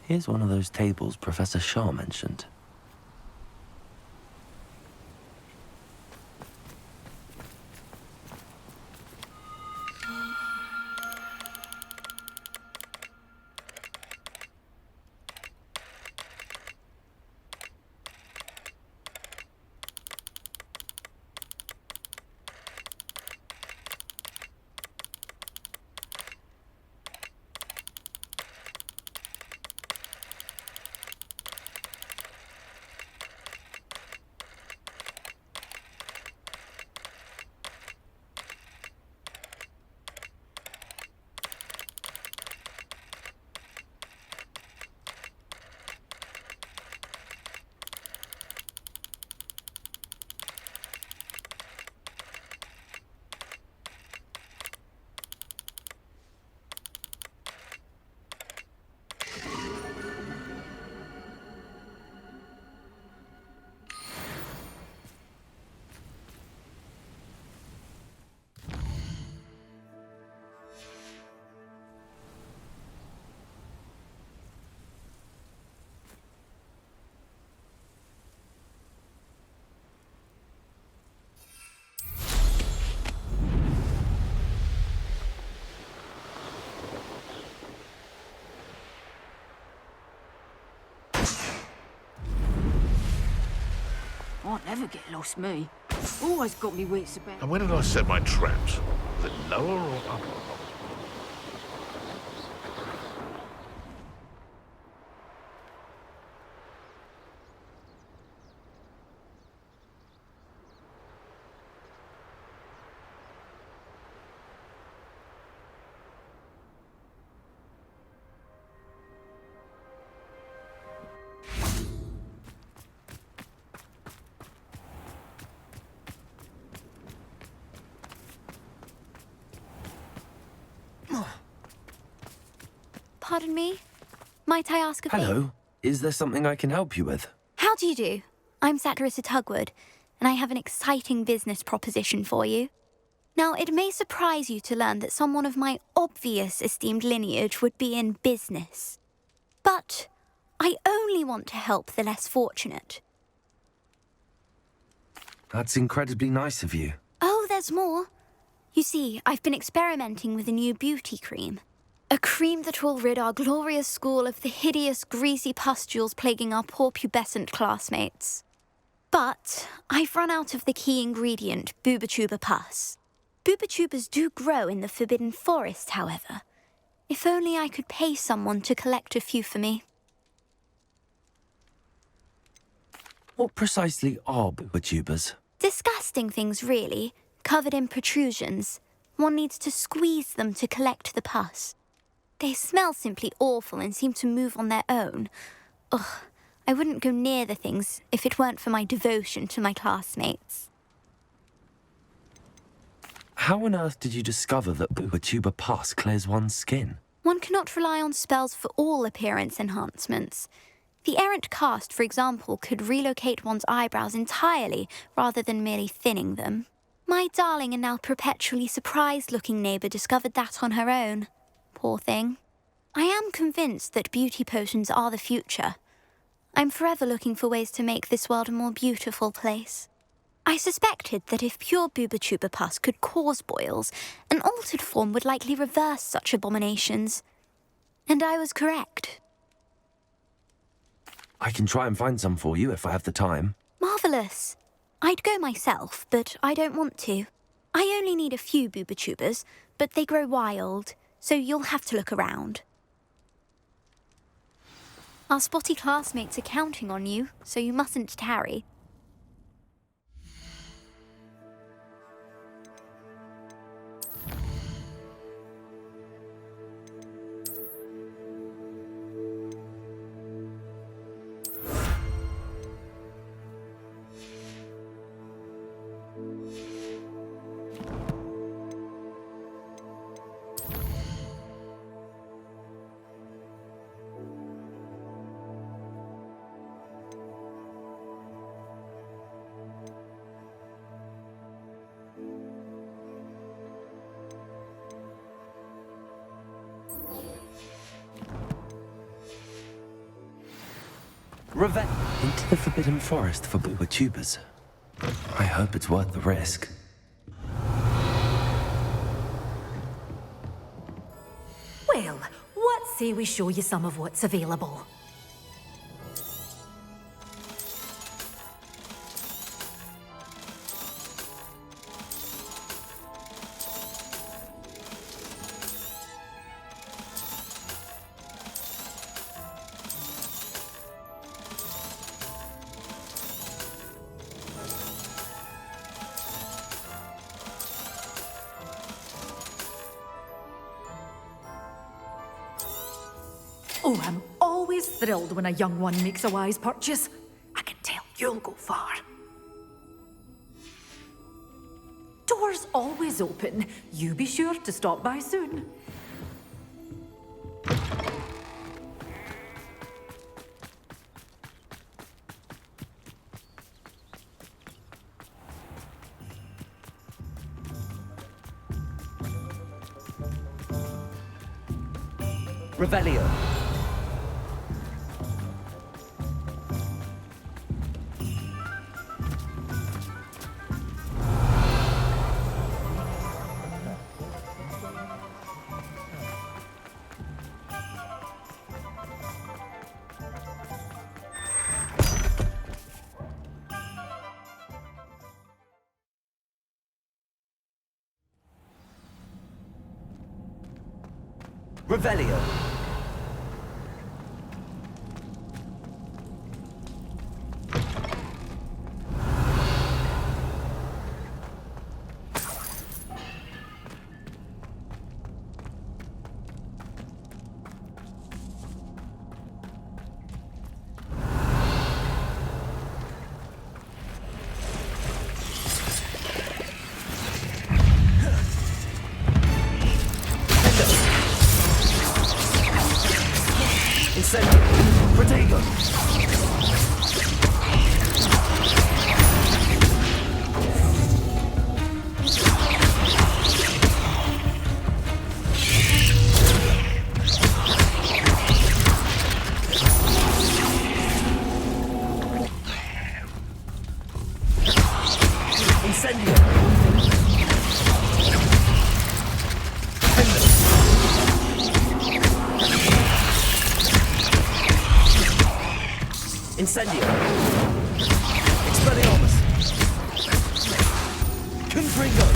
Here's one of those tables Professor Shaw mentioned. I'll never get lost, me. Always got me wits about. And when did I set my traps? Was it lower or upper? Pardon me? Might I ask a favor? Hello. Is there something I can help you with? How do you do? I'm Satirissa Tugwood, and I have an exciting business proposition for you. Now, it may surprise you to learn that someone of my obvious esteemed lineage would be in business. But I only want to help the less fortunate. That's incredibly nice of you. Oh, there's more. You see, I've been experimenting with a new beauty cream. A cream that will rid our glorious school of the hideous, greasy pustules plaguing our poor pubescent classmates. But I've run out of the key ingredient, Bubatuba pus. Bubachubas do grow in the Forbidden Forest, however. If only I could pay someone to collect a few for me. What precisely are Bubachubas? Disgusting things, really, covered in protrusions. One needs to squeeze them to collect the pus. They smell simply awful and seem to move on their own. Ugh, I wouldn't go near the things if it weren't for my devotion to my classmates. How on earth did you discover that Bubatuba pus clears one's skin? One cannot rely on spells for all appearance enhancements. The errant cast, for example, could relocate one's eyebrows entirely rather than merely thinning them. My darling and now perpetually surprised-looking neighbour discovered that on her own. Poor thing. I am convinced that beauty potions are the future. I'm forever looking for ways to make this world a more beautiful place. I suspected that if pure Bubatuba pus could cause boils, an altered form would likely reverse such abominations. And I was correct. I can try and find some for you if I have the time. Marvellous. I'd go myself, but I don't want to. I only need a few Bubatubas, but they grow wild, so you'll have to look around. Our spotty classmates are counting on you, so you mustn't tarry. Into the Forbidden Forest for Booba-tubers. I hope it's worth the risk. Well, what say we show you some of what's available? Oh, I'm always thrilled when a young one makes a wise purchase. I can tell you'll go far. Doors always open. You be sure to stop by soon. Revelio. Revelio. Protego! Incendio! Incendio! Expelliarmus! Confringo!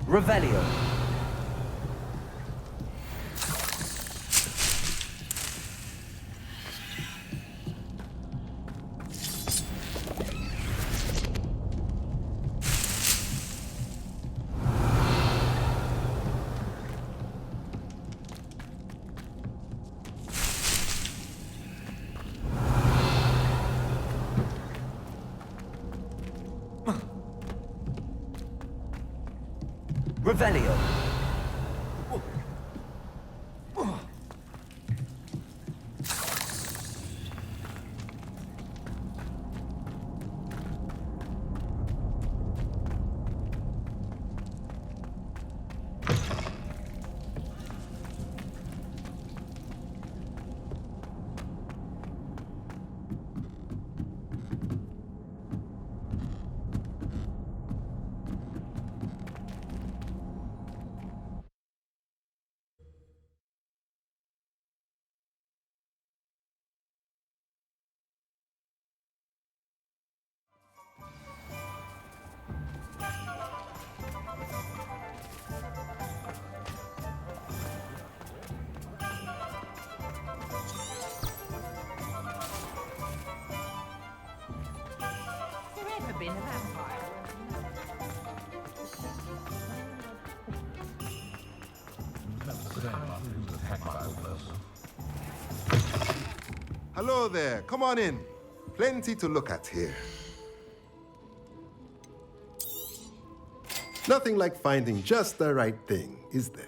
Revelio! Revelio. Been a vampire. Hello there, come on in. Plenty to look at here. Nothing like finding just the right thing, is there?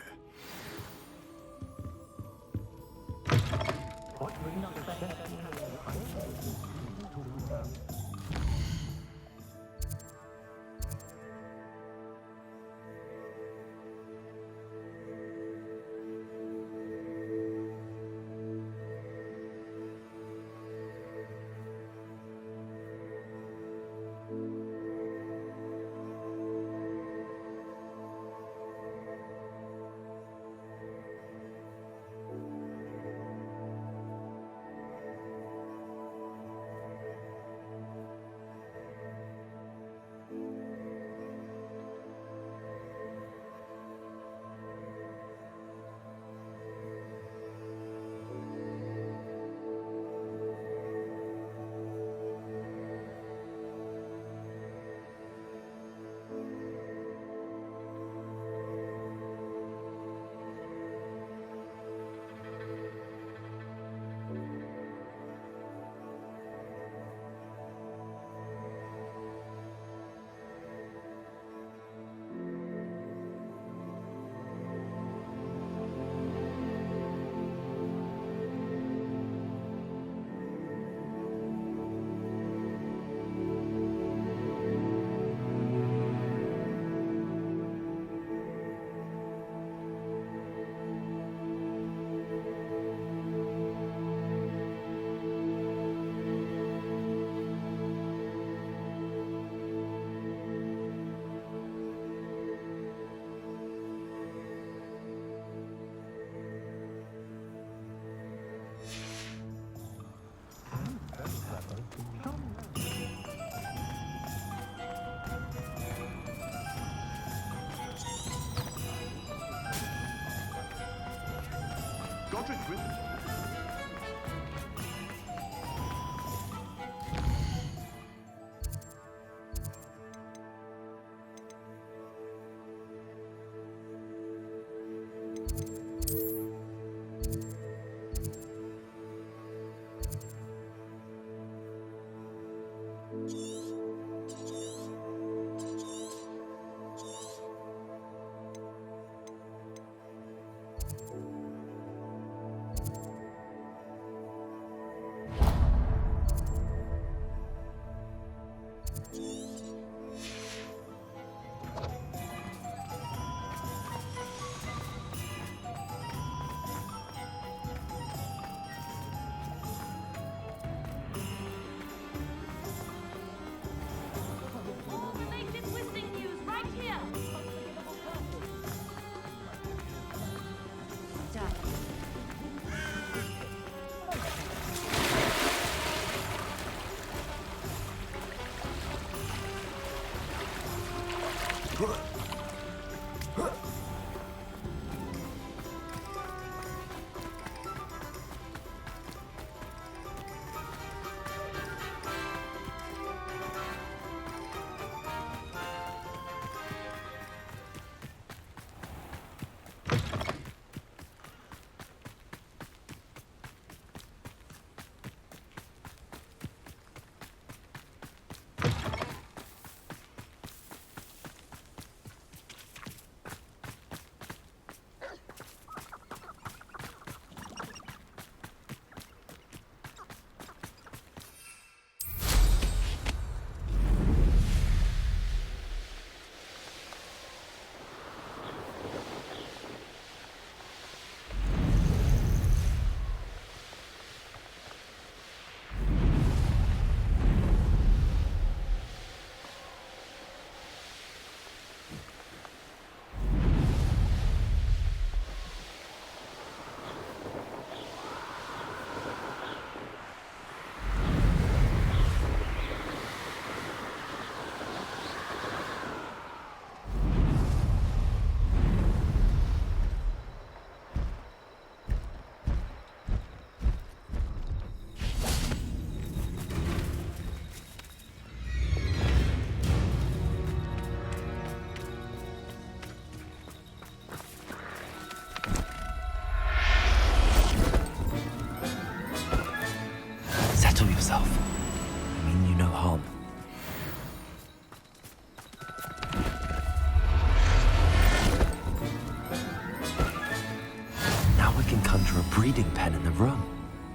breeding pen in the room.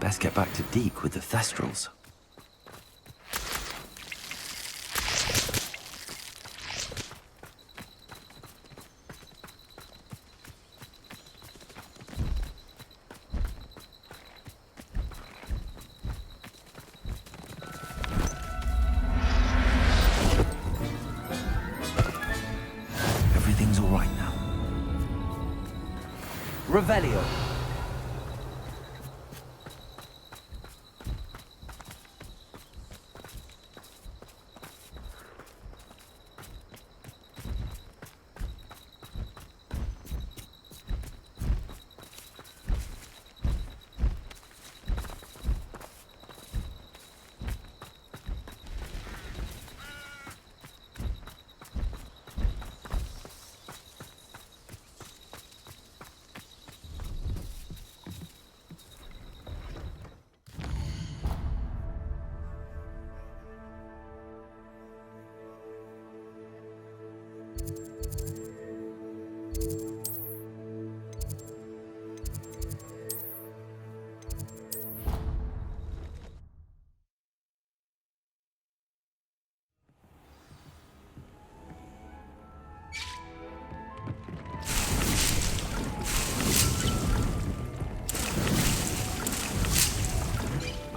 Best get back to Deke with the Thestrals. Everything's all right now. Revelio.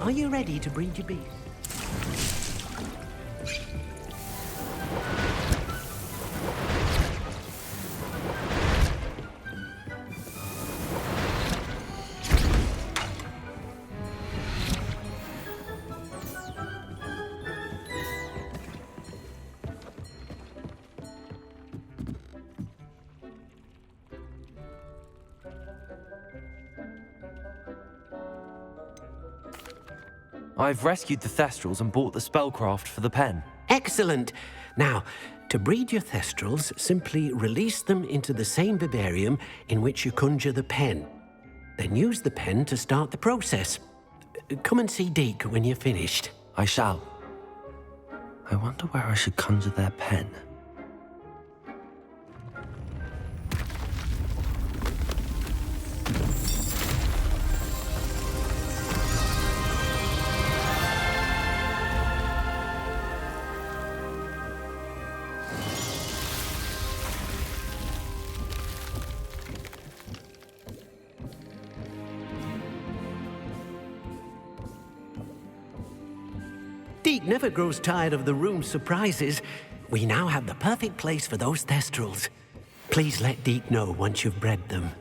Are you ready to breed your beast? I've rescued the Thestrals and bought the spellcraft for the pen. Excellent! Now, to breed your Thestrals, simply release them into the same vivarium in which you conjure the pen. Then use the pen to start the process. Come and see Deke when you're finished. I shall. I wonder where I should conjure their pen. Deke never grows tired of the room's surprises. We now have the perfect place for those Thestrals. Please let Deke know once you've bred them.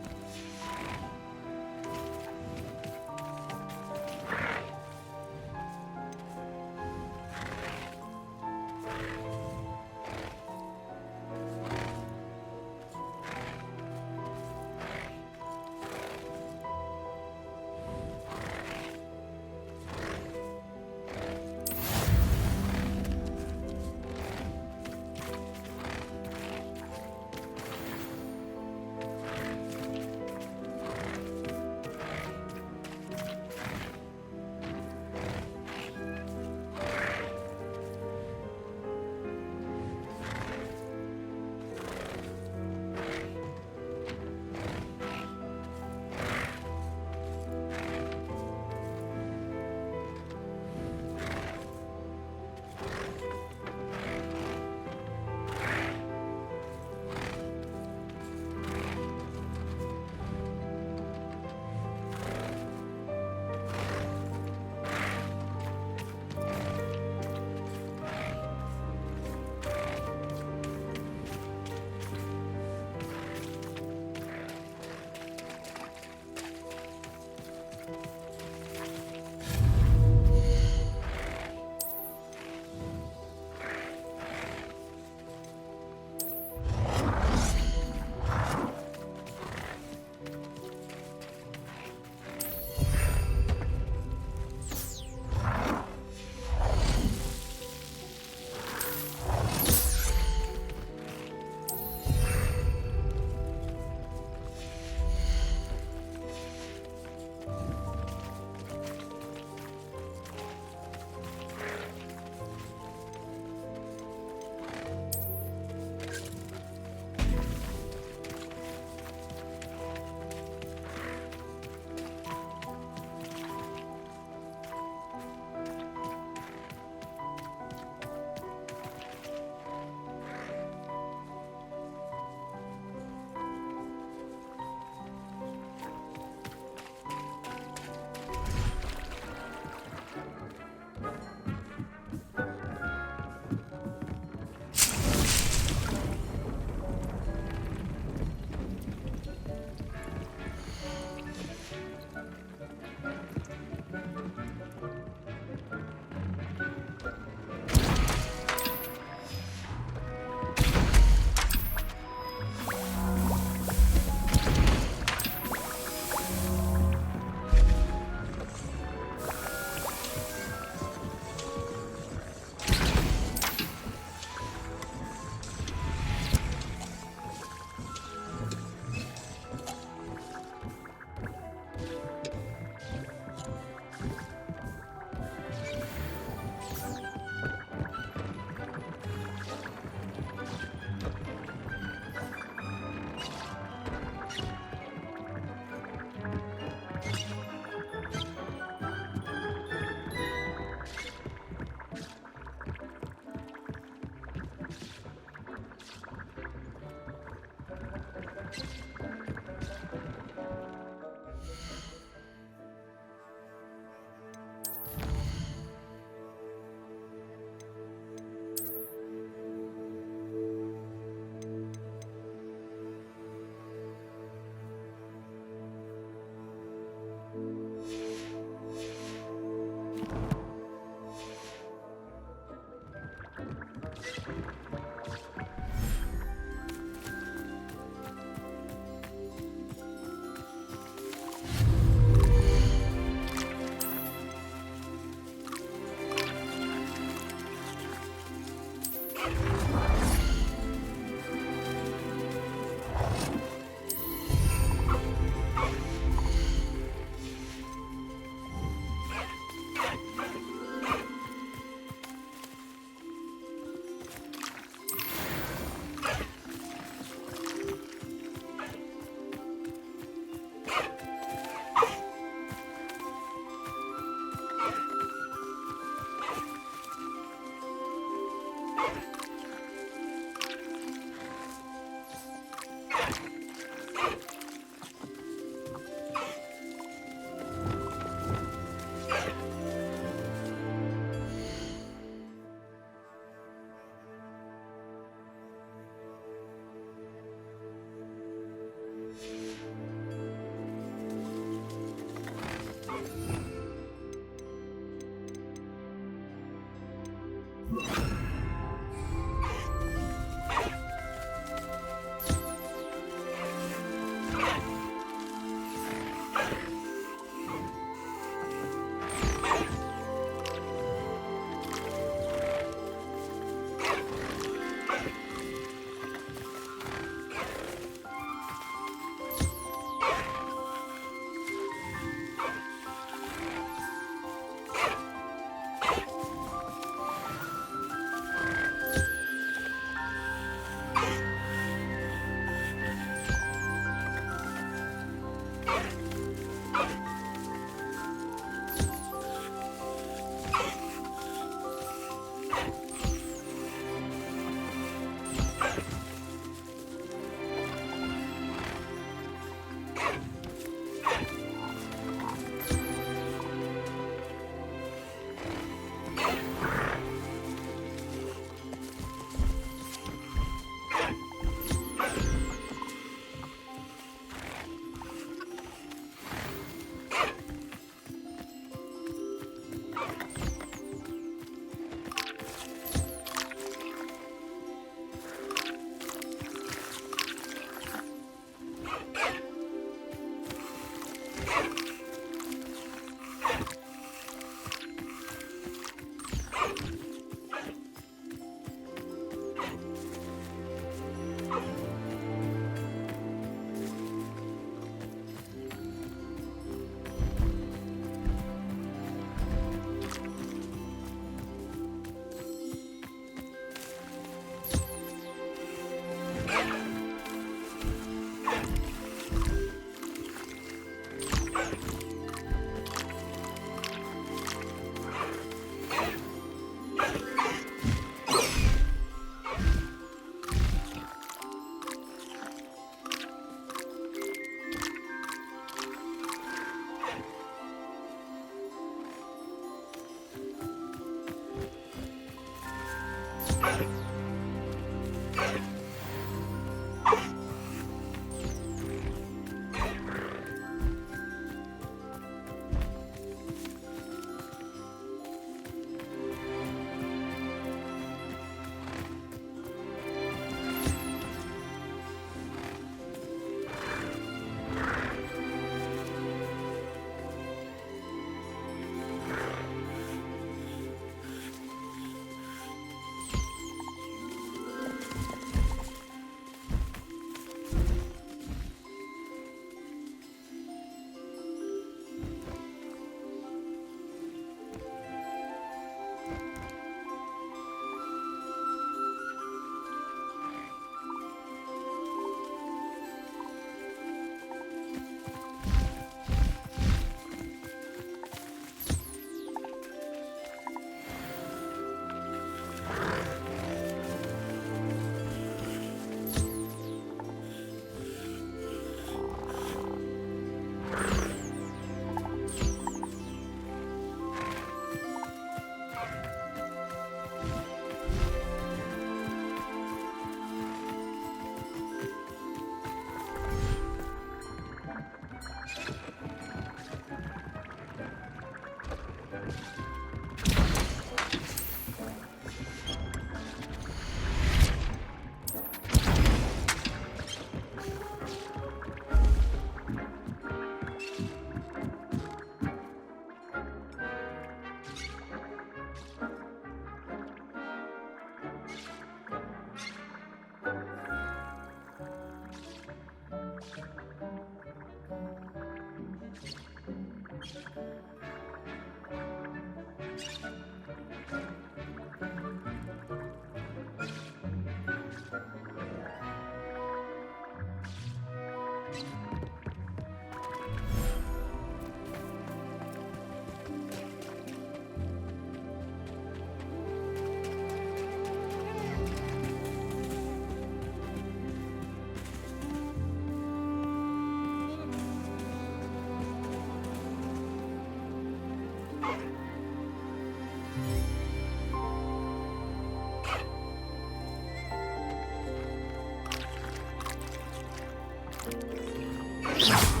Ugh.